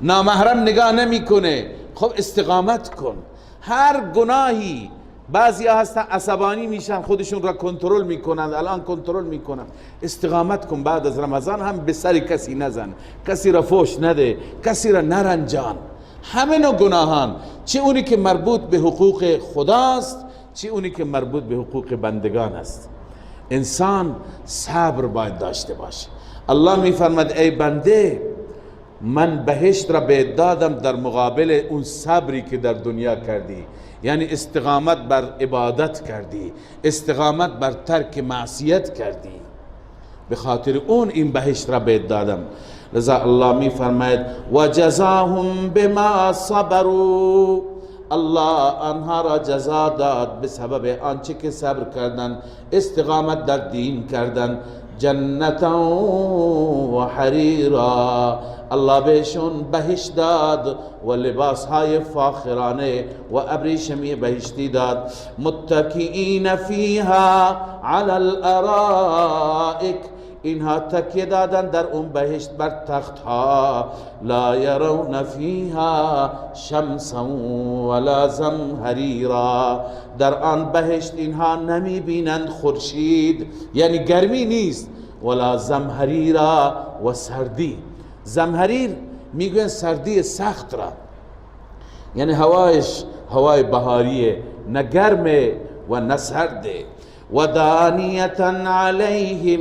نامحرم نگاه نمیکنه، خب استقامت کن. هر گناهی، بعضی ها هستن عصبانی میشن خودشون را کنترل میکنن، الان کنترل میکنن. استقامت کن. بعد از رمضان هم به سر کسی نزن، کسی را فوش نده، کسی را نرنجان. همه نوع گناهان، چه اونی که مربوط به حقوق خداست، چه اونی که مربوط به حقوق بندگان است. انسان صبر باید داشته باشه. الله میفرماد ای بنده، من بهشت را به دادم در مقابل اون صبری که در دنیا کردی. یعنی استقامت بر عبادت کردی، استقامت بر ترک معصیت کردی، به خاطر اون این بهشت را به دادم. لذا الله می فرماید و جزاهم بما صبروا، الله آنها را جزا داد به سبب آنچه که صبر کردن، استقامت در دین کردن. جنتا و حریرا، الله بهشون بهشت داد و لباس های فاخرانه و ابریشمی بهشتی داد. متکئین فیها علی الارائک، اینها تکیه دادن در اون بهشت بر تخت ها. لا یرون فیها شمسا ولا زمهریرا، در آن بهشت اینها نمی بینند خورشید، یعنی گرمی نیست، ولا زمهریرا و سردی. زمهریر میگوین سردی سخت را، یعنی هوایش هوای بهاریه، نه گرمه و نه سرده. و دانیتا علیهم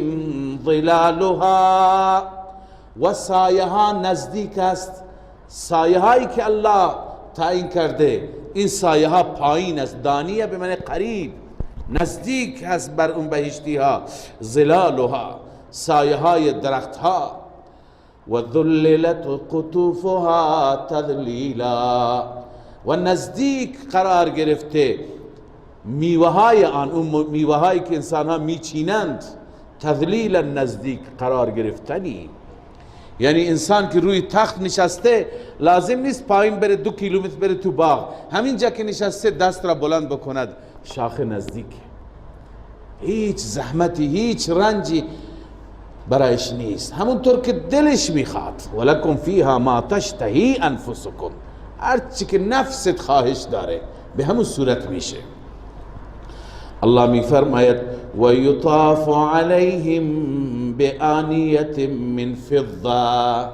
ظلالها، و سایه ها نزدیک است. سایه هایی که الله تعیین کرده، این سایه ها پایین است. دانیه به معنی قریب، نزدیک هست بر اون بهشتی ها. ظلالها، سایه های درخت ها. و ذللت قطوفها تذلیلا، و نزدیک قرار گرفته میوه های آن، اون میوه هایی که انسان ها میچینند. تذلیلا، نزدیک قرار گرفتنی. یعنی انسان که روی تخت نشسته، لازم نیست پایین بره 2 کیلومتر بره تو باغ، همین جا که نشسته دست را بلند بکند، شاخه نزدیک. هیچ زحمتی، هیچ رنجی برایش نیست. همونطور که دلش میخواد. ولکم فیها ما تشتهی انفسکم، هر چی که نفست خواهش داره به همون صورت میشه. الله میفرماید و یطاف علیهم بآنیت من فضه،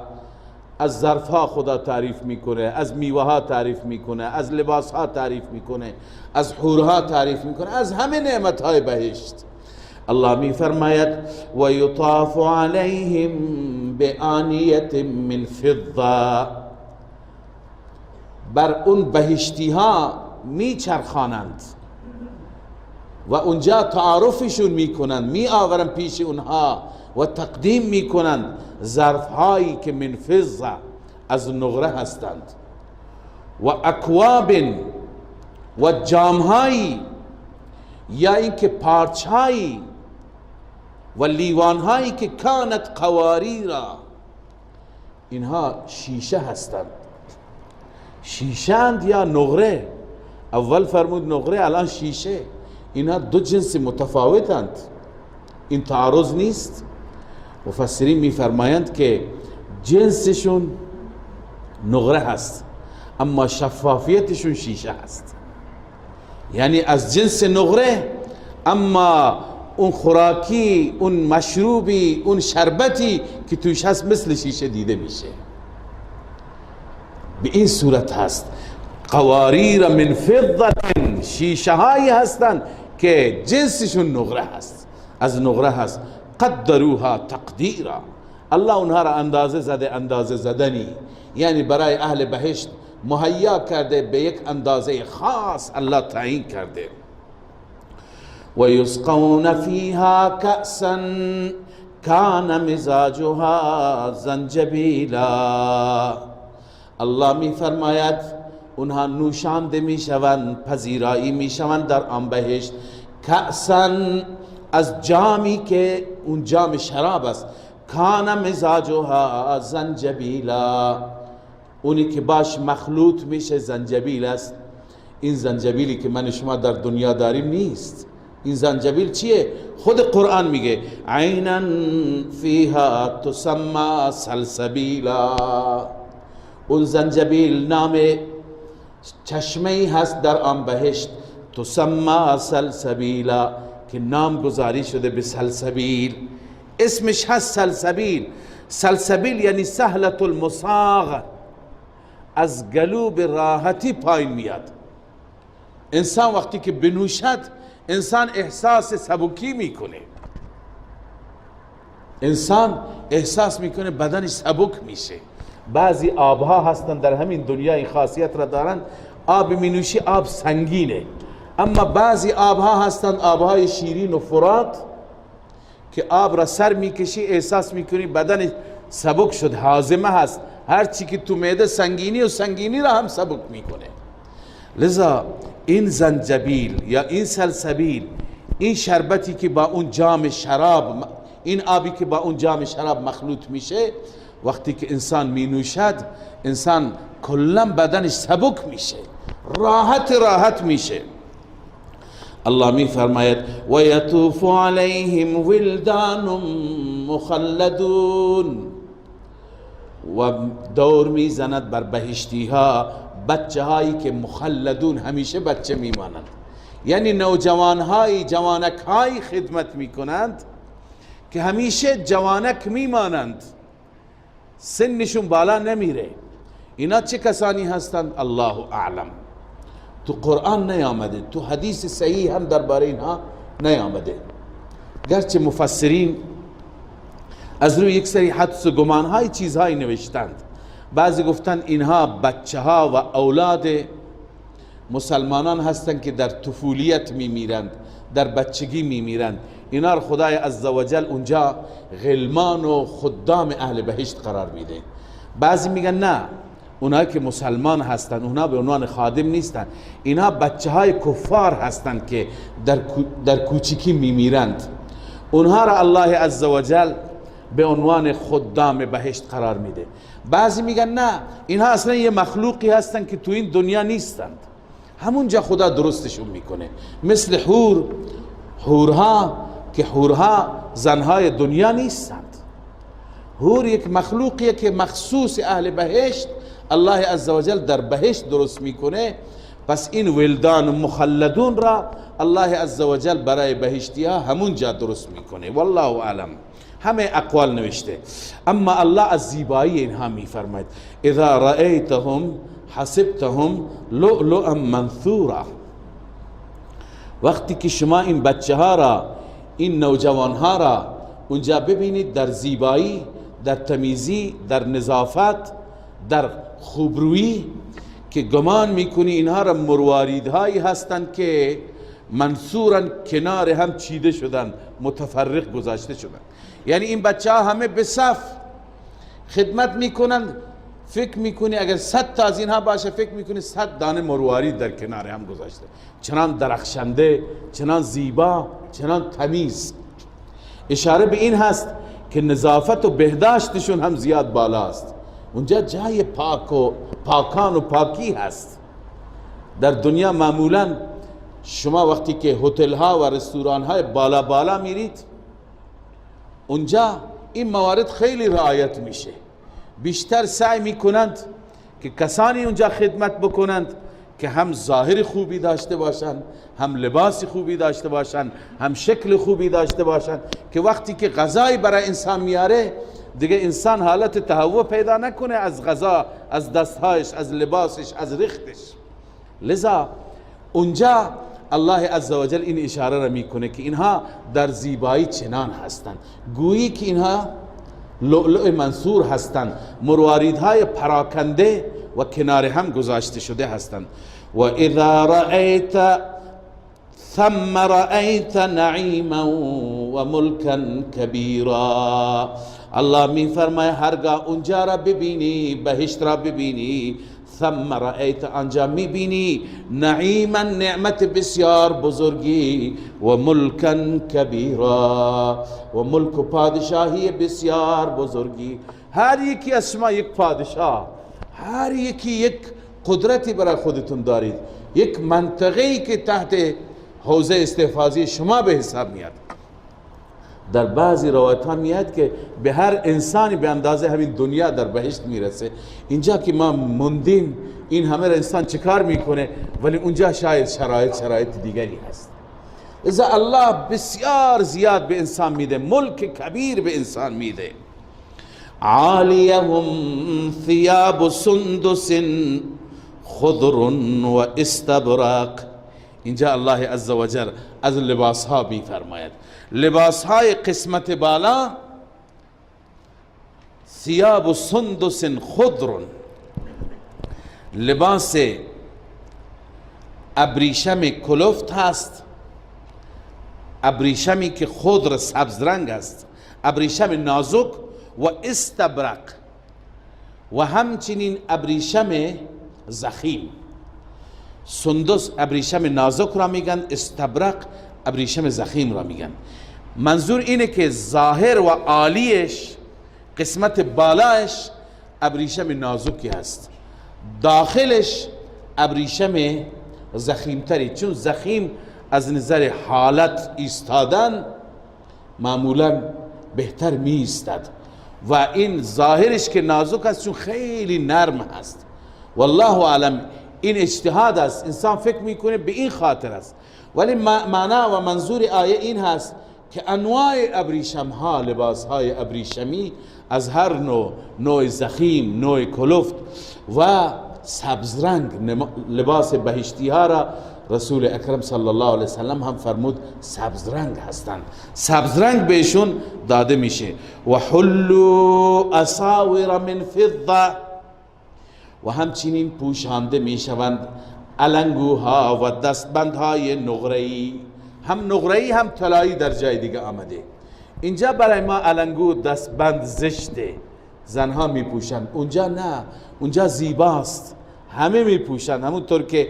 از ظرف ها خدا تعریف میکنه، از میوه ها تعریف میکنه، از لباس ها تعریف میکنه، از حورها تعریف میکنه، از همه نعمت های بهشت. الله میفرماید و یطاف علیهم بآنیت من فضه، بر اون بهشتی ها میچرخانند و اونجا تعارفشون میکنند، می آورن پیش اونها و تقدیم میکنند ظرف هایی که من فضه، از نقره هستند. و اکواب، و جام هایی، یا اینکه پارچ هایی و لیوان هایی که کانت قواریرا، اینها شیشه هستند. شیشند یا نقره؟ اول فرمود نقره، الان شیشه. اینها 2 جنس متفاوتند، این تعارض نیست. مفسرین میفرمایند که جنسشون نقره هست اما شفافیتشون شیشه هست. یعنی از جنس نقره اما اون خوراکی، اون مشروبی، اون شربتی که توش هست مثل شیشه دیده میشه. به این صورت هست. قواریر من فضة، شیشه هایی هستن که جنسشون نقره هست، از نقره هست. قدروها تقدیرا، الله اونها را اندازه زده، اندازه زدنی، یعنی برای اهل بهشت مهیا کرده، به یک اندازه خاص الله تعیین کرده. و یسقون فیها کأسا کان مزاجها زنجبیلا، الله می فرماید اونها نوشانده می شوند، پذیرایی می شوند در آن بهشت. کأسا، از جامی که اون جام شراب است، کان مزاجها زنجبیلا، اونی که باش مخلوط میشه زنجبیل است. این زنجبیلی که من شما در دنیا داریم نیست. این زنجبیل چیه؟ خود قرآن میگه عینا فیها تسمى سلسبیلا، اون زنجبیل نام چشمه هست در آن بهشت، تسمى سلسبیلا، که نام گذاری شده به سلسبیل، اسمش هست سلسبیل. سلسبیل یعنی سهلة المصاغ، از گلو به راحتی پایین میاد. انسان وقتی که بنوشد انسان احساس سبکی میکنه، انسان احساس میکنه بدنش سبک میشه. بعضی آبها هستن در همین دنیا این خاصیت را دارن، آب مینوشی آب سنگینه، اما بعضی آبها هستند آبهای شیرین و فرات که آب را سر میکشی احساس میکنی بدن سبک شد، هاضمه هست، هر چی که تو معده سنگینی و سنگینی را هم سبک میکنه. لذا این زنجبیل یا این سلسبیل، این شربتی که با اون جام شراب، این آبی که با اون جام شراب مخلوط میشه، وقتی که انسان می نوشد انسان کلا بدنش سبک میشه، راحت میشه. الله می فرماید و یطوف علیهم ولدان مخلدون، و دور می زند بر بهشتی ها بچه هایی که مخلدون، همیشه بچه می مانند، یعنی نوجوان های، جوانک های خدمت می کنند که همیشه جوانک می مانند، سنشون بالا نمیره. اینا چه کسانی هستند؟ الله اعلم. تو قرآن نیامده، تو حدیث صحیح هم درباره اینها نیامده، گرچه مفسرین از روی یک سری حدس و گمان های چیزهایی نوشتند. بعضی گفتند اینها بچه ها و اولاد مسلمانان هستند که در طفولیت میمیرند، در بچگی میمیرند. اینا رو خدای عزوجل اونجا غلمان و خدام اهل بهشت قرار میده. بعضی میگن نه، اونها که مسلمان هستند اونها به عنوان خادم نیستند، اینها بچه های کفار هستند که در کوچکی میمیرند، اونها را الله عزوجل به عنوان خدام بهشت قرار میده. بعضی میگن نه، اینها اصلا یه مخلوقی هستند که تو این دنیا نیستند، همونجا خدا درستشون میکنه، مثل حورها که حورها زنهای دنیا نیستند. حور یک مخلوقیه که مخصوص اهل بهشت الله عزوجل در بهشت درست میکنه. پس این ولدان مخلدون را الله عزوجل برای بهشتی ها همون جا درست میکنه. والله اعلم. همه اقوال نوشته، اما الله از زیبایی اینها میفرماید اذا رأیتهم حسبتهم لؤلؤا منثورا، وقتی که شما این بچه ها را، این نوجوان ها را اونجا ببینید در زیبایی، در تمیزی، در نظافت، در خوبرویی، که گمان میکنی اینها را مرواریدهایی هستند که منصورن، کنار هم چیده شدن، متفرق گذاشته شدن. یعنی این بچه ها همه به صف خدمت میکنند، فکر میکنی اگر 100 تا از اینها باشه فکر میکنی 100 دانه مروارید در کنار هم گذاشته، چنان درخشنده، چنان زیبا، چنان تمیز. اشاره به این هست که نظافت و بهداشتشون هم زیاد بالاست. اونجا جای پاکان و پاکی هست. در دنیا معمولا شما وقتی که هتل ها و رستوران های بالا میرید، اونجا این موارد خیلی رعایت میشه. بیشتر سعی میکنند که کسانی اونجا خدمت بکنند که هم ظاهر خوبی داشته باشن، هم لباس خوبی داشته باشن، هم شکل خوبی داشته باشن، که وقتی که غذایی برای انسان میاره دیگه انسان حالت تهوع پیدا نکنه از غذا، از دستهایش، از لباسش، از رختش. لذا اونجا الله عزوجل این اشاره را میکنه که اینها در زیبایی چنان هستند، گویی که اینها لؤلؤ منثور هستند، مرواریدهای پراکنده و کنار هم گذاشته شده هستند. و اذا رأیت ثم رأیت نعیما و ملکا کبیرا. الله می فرماید هرگاه اونجا را ببینی، بهشت را ببینی، ثم رأیت آنجا می بینی نعیما نعمت بسیار بزرگی و ملکا کبیرا و ملک و پادشاهی بسیار بزرگی. هر یکی از شما یک پادشاه، هر یکی یک قدرتی برای خودتون دارید، یک منطقه‌ای که تحت حوزه استحفاظی شما به حساب میاد. در بعضی روایت ها میاد که به هر انسانی به اندازه همین دنیا در بهشت میرسه. اینجا که ما موندیم این همه انسان چیکار میکنه، ولی اونجا شاید شرایط دیگری هست. اذا الله بسیار زیاد به انسان میده، ملک کبیر به انسان میده. عالیهم ثیاب سندس خضر و استبرق. اینجا الله عزوجل از لباس ها بی فرماید، لباس های قسمت بالا ثیاب سندس خضر، لباس ابریشم کلفت هست، ابریشمی که خضر سبز رنگ است، ابریشم نازک و استبرق و همچنین ابریشم زخیم. سندس ابریشم نازک را میگن، استبرق ابریشم زخیم را میگن. منظور اینه که ظاهر و عالیش، قسمت بالایش ابریشم نازکی هست، داخلش ابریشم زخیمتری، چون زخیم از نظر حالت ایستادن معمولا بهتر می ایستد و این ظاهرش که نازک است چون خیلی نرم هست. والله اعلم، این اجتهاد است، انسان فکر میکنه به این خاطر است، ولی معنا و منظور آیه این هست که انواع ابریشم ها، لباس های ابریشمی از هر نوع زخیم، نوع کلفت و سبز رنگ، لباس بهشتی ها را رسول اکرم صلی الله علیه وسلم هم فرمود سبز رنگ هستند، سبز رنگ بهشون داده میشه. و حلوا اساور من فضه، و همچنین پوشانده میشوند علنگوها و دستبندهای نقره‌ای، هم نقره‌ای هم طلایی در جای دیگه آمده. اینجا برای ما علنگو دستبند زشته، زنها میپوشند، اونجا نه، اونجا زیباست، همه میپوشند. همونطور که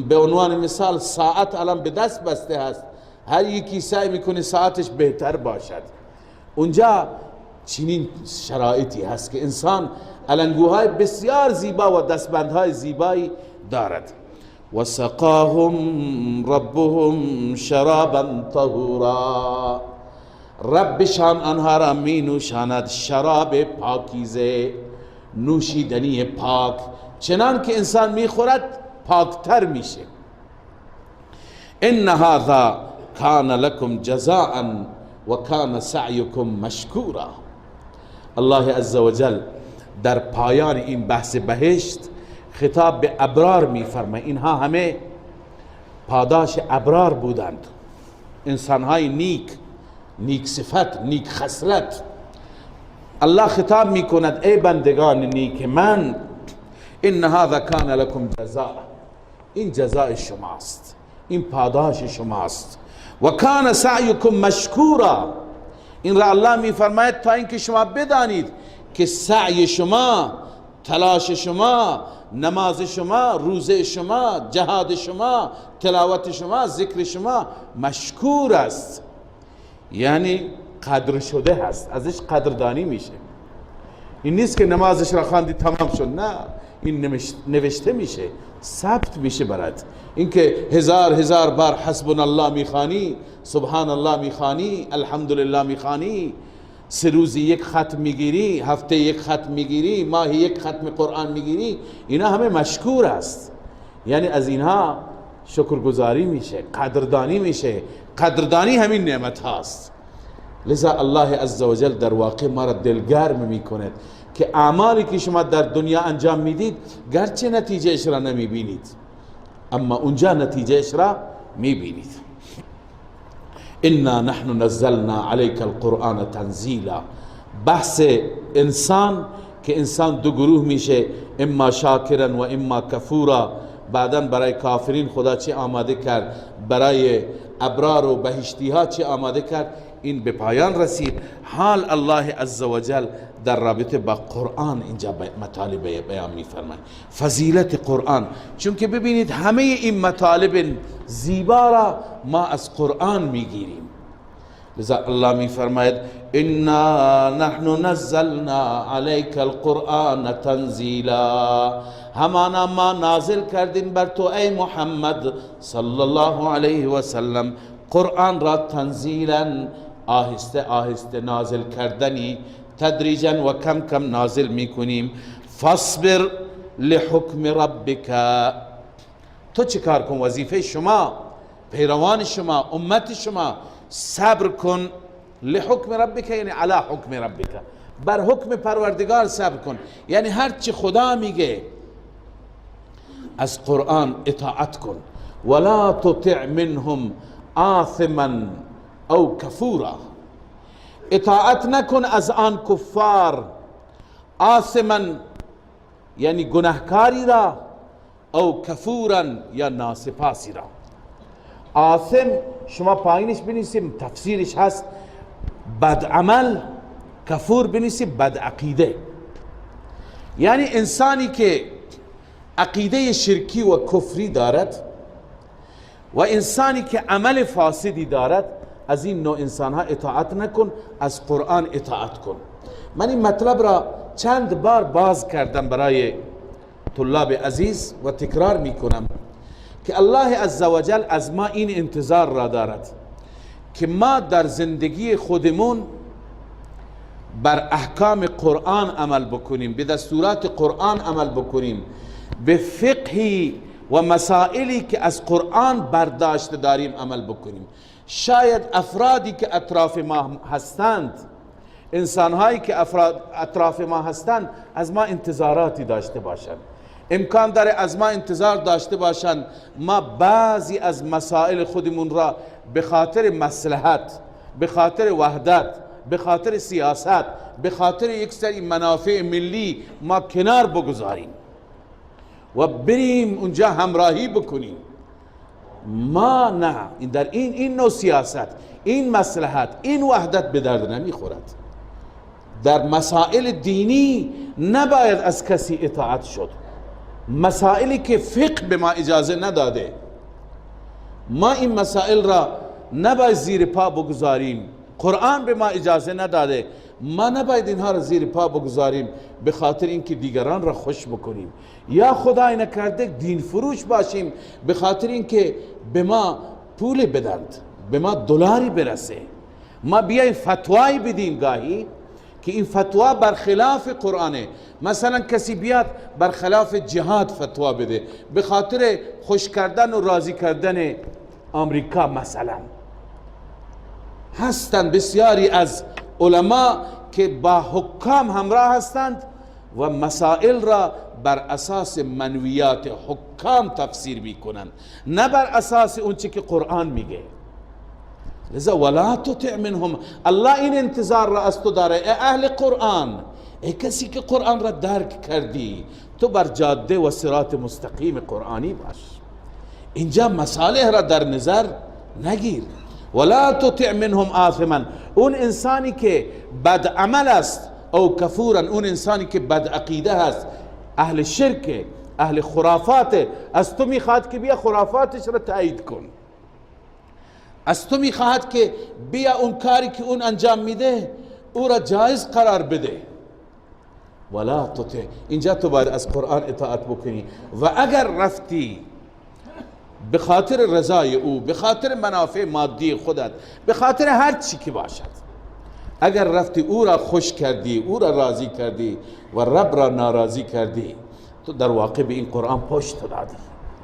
به عنوان مثال ساعت الان به دست بسته هست، هر یکی سعی میکنه ساعتش بهتر باشد. اونجا چنین شرایطی هست که انسان علنگوهای بسیار زیبا و دستبندهای زیبایی دارد. و سقاهم ربهم شرابا طهورا، ربشان آنها را می نوشاند شراب پاکیزه، نوشیدنی پاک، چنان که انسان می خورد پاکتر میشه. ان هذا کان لکم جزاء و کان سعیکم مشکورا. الله عزوجل در پایان این بحث بهشت خطاب به ابرار میفرماید، اینها همه پاداش ابرار بودند، انسانهای نیک صفت، نیک خصلت. الله خطاب میکند ای بندگان نیک من، ان هذا کان لکم جزاء، این جزای شماست، این پاداش شماست. و کان سعیکم مشکورا، این را الله میفرماید تا اینکه شما بدانید که سعی شما، تلاش شما، نماز شما، روزه شما، جهاد شما، تلاوت شما، ذکر شما مشکور است، یعنی قدر شده هست، ازش قدردانی میشه. این نیست که نمازش را خواندی تمام شد، نه، این نوشته میشه، ثبت میشه برات. اینکه هزار بار حسبنا الله میخوانی، سبحان الله میخوانی، الحمدلله میخوانی، 3 روزی یک ختم میگیری، هفته یک ختم میگیری، ماهی یک ختم قرآن میگیری، اینا همه مشکور است. یعنی از اینها شکرگزاری میشه، قدردانی میشه. قدردانی همین نعمت هاست. لذا الله عزوجل در واقع ما را دلگرم میکند که اعمالی که شما در دنیا انجام میدید گرچه نتیجه اش را نمیبینید، اما اونجا نتیجه اش را میبینید. انا نحن نزلنا عليك القرآن تنزیلا. بحث انسان که انسان دو گروه میشه، اما شاکرا و اما کفورا. بعداً برای کافرین خدا چه آماده کرد، برای ابرار و بهشتی ها چه آماده کرد، این به پایان رسید. حال الله عزوجل در رابطه با قرآن اینجا مطالب بیان می‌فرماید، فضیلت قرآن. چون که ببینید همه این مطالب زیبا را ما از قرآن میگیریم. لذا الله می‌فرماید انا نحن نزلنا عليك القرآن تنزیلا. همانا ما نازل کردیم بر تو ای محمد صلی الله علیه و سلم قرآن را تنزیلا، آهسته آهسته نازل کردنی، تدریجا و کم کم نازل میکنیم. فاصبر لحکم ربک. تو چیکار کن؟ وظیفه شما، پیروان شما، امت شما، صبر کن. لحکم ربک یعنی علی حکم ربک، بر حکم پروردگار صبر کن. یعنی هر چی خدا میگه از قرآن اطاعت کن. ولا تطع منهم آثما او کفورا. اطاعت نکن از آن کفار. آثما یعنی گناهکاری را، او کفورا یا ناسپاسی را. آثم شما پایینش بنویسیم، تفسیرش هست بد عمل، کفور بنویسیم بد عقیده. یعنی انسانی که عقیده شرکی و کفری دارد و انسانی که عمل فاسدی دارد، از این نوع انسان ها اطاعت نکن، از قرآن اطاعت کن. من این مطلب را چند بار باز کردم برای طلاب عزیز و تکرار می کنم که الله عزوجل از ما این انتظار را دارد که ما در زندگی خودمون بر احکام قرآن عمل بکنیم، به دستورات قرآن عمل بکنیم، به فقهی و مسائلی که از قرآن برداشت داریم عمل بکنیم. شاید افرادی که اطراف ما هستند، انسانهایی که اطراف ما هستند، از ما انتظاراتی داشته باشند. امکان داره از ما انتظار داشته باشند ما بعضی از مسائل خودمون را به خاطر مصلحت، به خاطر وحدت، به خاطر سیاست، به خاطر یک سری منافع ملی ما کنار بگذاریم و بریم اونجا همراهی بکنیم. ما نه، در این نوع سیاست، این مصلحت، این وحدت به درد نمیخورد. در مسائل دینی نباید از کسی اطاعت شد. مسائلی که فقه به ما اجازه نداده، ما این مسائل را نباید زیر پا بگذاریم. قرآن به ما اجازه نداده، ما نباید اینها را زیر پا بگذاریم به خاطر اینکه دیگران را خوش بکنیم، یا خدای نکرده دین فروش باشیم به خاطر اینکه به ما پول بدند، به ما دلاری برسه. ما بیایم فتوایی بدیم گاهی که این فتوا برخلاف قرآنه. مثلا کسی بیاد برخلاف جهاد فتوا بده به خاطر خوش کردن و راضی کردن امریکا. مثلا هستند بسیاری از علما که با حکام همراه هستند و مسائل را بر اساس منویات حکام تفسیر میکنند، نه بر اساس اونچه که قرآن میگه. لذا ولا تطع منهم. الله این انتظار را از تو داره، ای اهل قرآن، ای کسی که قرآن را درک کردی، تو بر جاده و صراط مستقیم قرآنی باش. اینجا مصالح را در نظر نگیر. ولا تطع منهم آثما. اون انسانی که بد عمل است، او کفورا، اون انسانی که بد عقیده است، اهل شرک، اهل خرافات، از تو میخواد که بیا خرافاتش را تایید کن، از تو میخواهد که بیا اون کاری که اون انجام میده او را جایز قرار بده. ولا تطع. اینجا تو باید از قرآن اطاعت بکنی و اگر رفتی به خاطر رضای او، به خاطر منافع مادی خودت، به خاطر هر چی که باشد، اگر رفتی او را خوش کردی، او را راضی کردی و رب را ناراضی کردی، تو در واقع به این قرآن پشت دادی.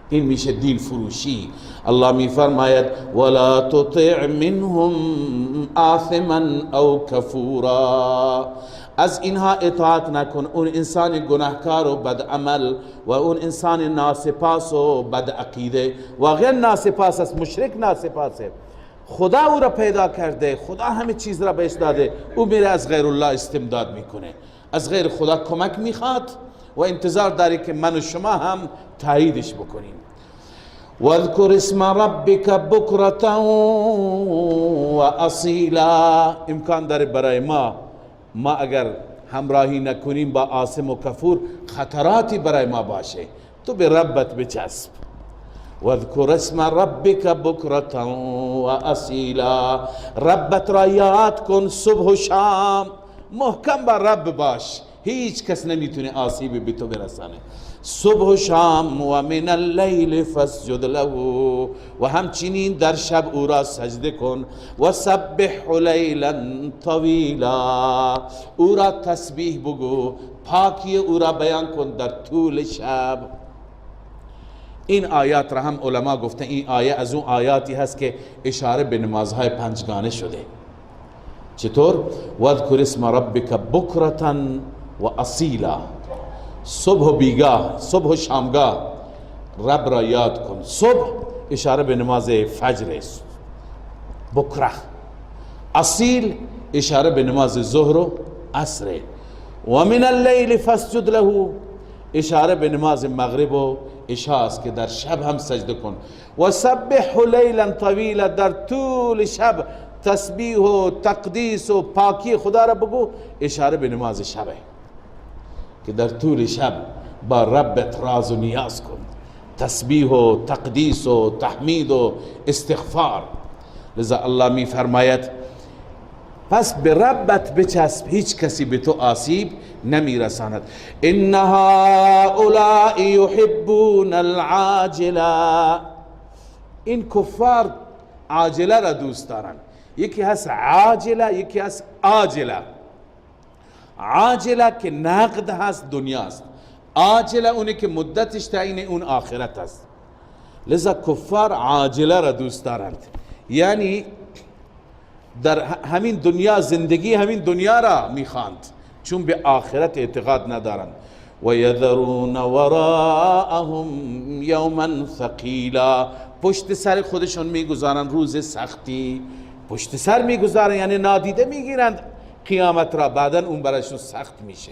این میشه دین فروشی. الله میفرماید ولا تطع منهم آثما او کفورا، از اینها اطاعت نکن، اون انسان گناهکار و بدعمل و اون انسان ناسپاس و بدعقیده و غیر ناسپاس است، مشرک ناسپاس است. خدا او را پیدا کرده، خدا همه چیز را بهش داده، او میره از غیر الله استمداد میکنه، از غیر خدا کمک میخواد و انتظار داره که من و شما هم تاییدش بکنیم. واذکر اسم ربک بکرة و اصیلا، امکان داره برای ما اگر همراهی نکنیم با آثم و کفور خطراتی برای ما باشه، تو به ربت بچسب. واذکر اسم ربک بکرة و اصیلا، ربت را یاد کن صبح و شام، محکم با رب باش، هیچ کس نمیتونه آسیبی به تو برسانه. صبح و شام و من اللیل فاسجد له، و همچنین در شب او را سجده کن. و سبح لیلا طویلا، او را تسبیح بگو، پاکی او را بیان کن در طول شب. این آیات را هم علما گفتن این آیه از اون آیاتی هست که اشاره به نمازهای پنجگانه شده. چطور؟ واذکر اسم ربک بکرة و اصیلا، صبح و بیگاه، صبح و شامگاه رب را یاد کن. صبح اشاره به نماز فجر است، بکره. اصیل اشاره به نماز ظهر و عصر. و من اللیل فاسجد له اشاره به نماز مغرب و عشاء است که در شب هم سجده کن. و سبح لیلا طویلا، در طول شب تسبیح و تقدیس و پاکی خدا را بگو، اشاره به نماز شبه که در طول شب با ربت راز و نیاز کن، تسبیح و تقدیس و تحمید و استغفار. لذا الله می فرماید پس به ربت بچسب، هیچ کسی به تو آسیب نمی رساند. ان هؤلاء یحبون العاجله، این کفار عاجله را دوست دارن. یکی هست عاجله، یکی هست آجله. عاجله که نقد هست، دنیاست. آجله اونه که مدتش تعیین اون آخرت است. لذا کفار عاجله را دوست دارند، یعنی در همین دنیا زندگی همین دنیا را میخواند، چون به آخرت اعتقاد ندارند. و یذرون وراءهم یوما ثقیلا، پشت سر خودشون میگذارن روز سختی، پشت سر میگذارن یعنی نادیده میگیرند قیامت را، بعدا اون برایشون سخت میشه.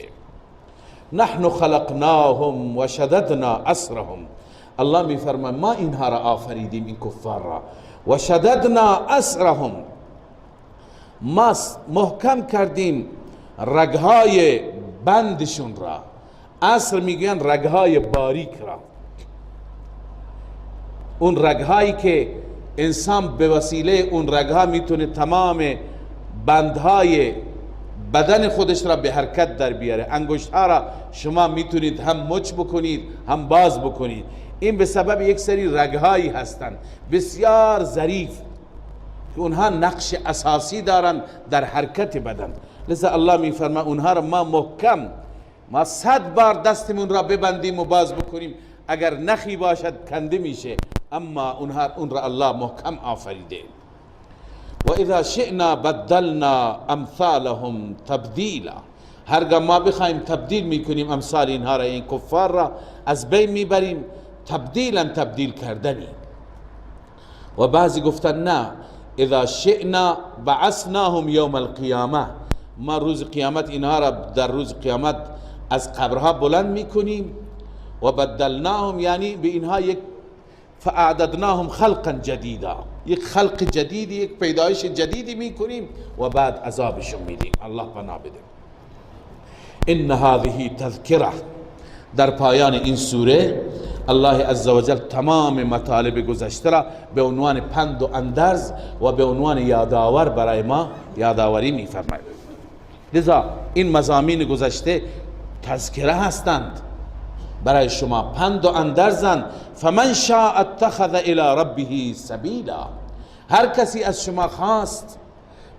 نحن خلقناهم و شددنا اسرهم، الله میفرماید ما اینها را آفریدیم، این کفار را، و شددنا اسرهم، ما محکم کردیم رگهای بندشون را. اسر میگن رگهای باریک را، اون رگهایی که انسان به وسیله اون رگها میتونه تمام بندهای بدن خودش را به حرکت در بیاره. انگشتها را شما میتونید هم مچ بکنید هم باز بکنید، این به سبب یک سری رگهایی هستند بسیار ظریف که اونها نقش اساسی دارن در حرکت بدن. لذا الله میفرماید اونها را ما محکم، ما 100 بار دستمون را ببندیم و باز بکنیم، اگر نخی باشد کنده میشه، اما اون را الله محکم آفریده. و اذا شئنا بدلنا امثالهم تبدیلا، هرگاه ما بخوایم تبدیل میکنیم امثال اینها را، این کفار را از بین میبریم، تبدیلا تبدیل کردنی. و بعضی گفتن نه، اذا شئنا بعثناهم یوم القیامه، ما روز قیامت اینها را در روز قیامت از قبرها بلند میکنیم. و بدلناهم یعنی به اینها یک فاعددناهم خلقا جدیدا، یک خلق جدیدی، یک پیدایش جدیدی میکنیم و بعد عذابشون میدیم. الله پناه بده. ان هذه تذکره، در پایان این سوره الله عزوجل تمام مطالب گذشته را به عنوان پند و اندرز و به عنوان یادآور برای ما یادآوری میفرماید. لذا این مضامین گذشته تذکره هستند برای شما، پند و اندرزند. فمن شاء اتخذ الی ربه سبیلا، هر کسی از شما خواست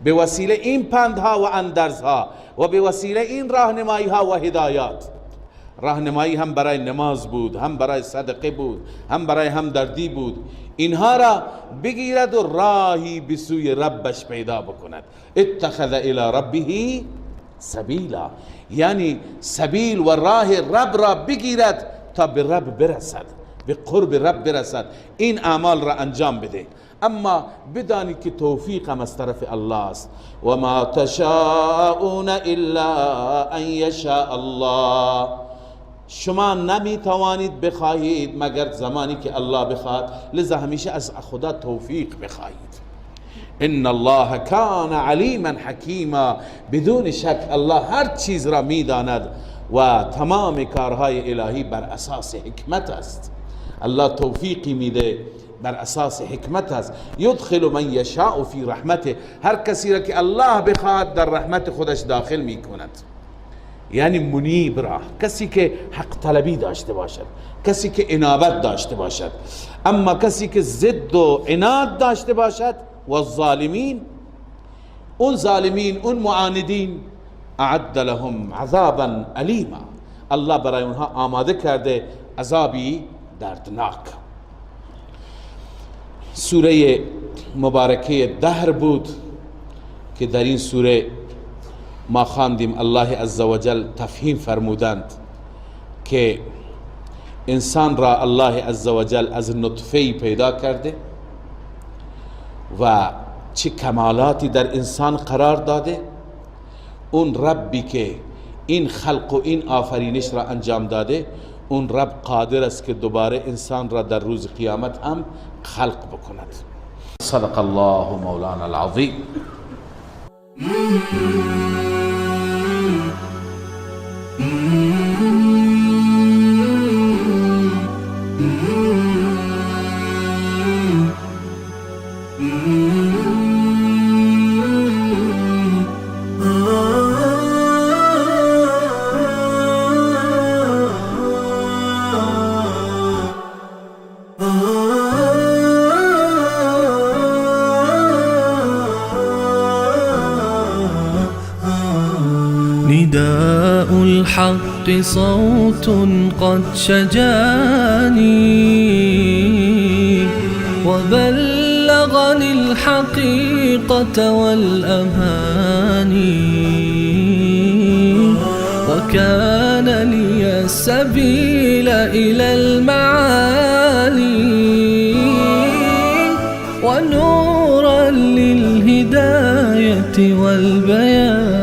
به وسیله این پندها و اندرزها و به وسیله این راهنمایی ها و هدایات راهنمایی هم برای نماز بود، هم برای صدقه بود، هم برای همدردی بود. اینها را بگیرد و راهی به سوی ربش پیدا بکند. اتخذ الی ربه سبیلا، یعنی سبیل و راه رب را بگیرد تا به رب برسد، به قرب رب برسد. این اعمال را انجام بده. اما بدانید که توفیق هم از طرف الله است. و ما تشاءون الا ان یشاء الله، شما نمی توانید بخواهید مگر زمانی که الله بخواد، لذا همیشه از خدا توفیق بخواهید. ان الله کان علیما حکیما، بدون شک الله هر چیز را میداند و تمام کارهای الهی بر اساس حکمت است. الله توفیقی میده بر اساس حکمت است. یدخل من یشاء فی رحمته، هر کسی را که الله بخواد در رحمت خودش داخل میکند. یعنی منیب را، کسی که حق طلبی داشته باشد، کسی که انابت داشته باشد. اما کسی که ضد و عناد داشته باشد، و الظالمین، اون ظالمین، اون معاندین، اعد لهم عذابا علیما، الله برای اونها آماده کرده عذابی دردناک. سوره مبارکه دهر بود که در این سوره ما خواندیم الله عزوجل تفهیم فرمودند که انسان را الله عزوجل از نطفه‌ای پیدا کرده و چه کمالاتی در انسان قرار داده. اون ربی که این خلق و این آفرینش را انجام داده، اون رب قادر است که دوباره انسان را در روز قیامت هم خلق بکند. صدق الله مولانا العظیم. نداء الحق صوت قد شجاني وبلغني الحقيقة والأماني، وكان لي السبيل إلى المعالي، ونورا للهداية والبيان.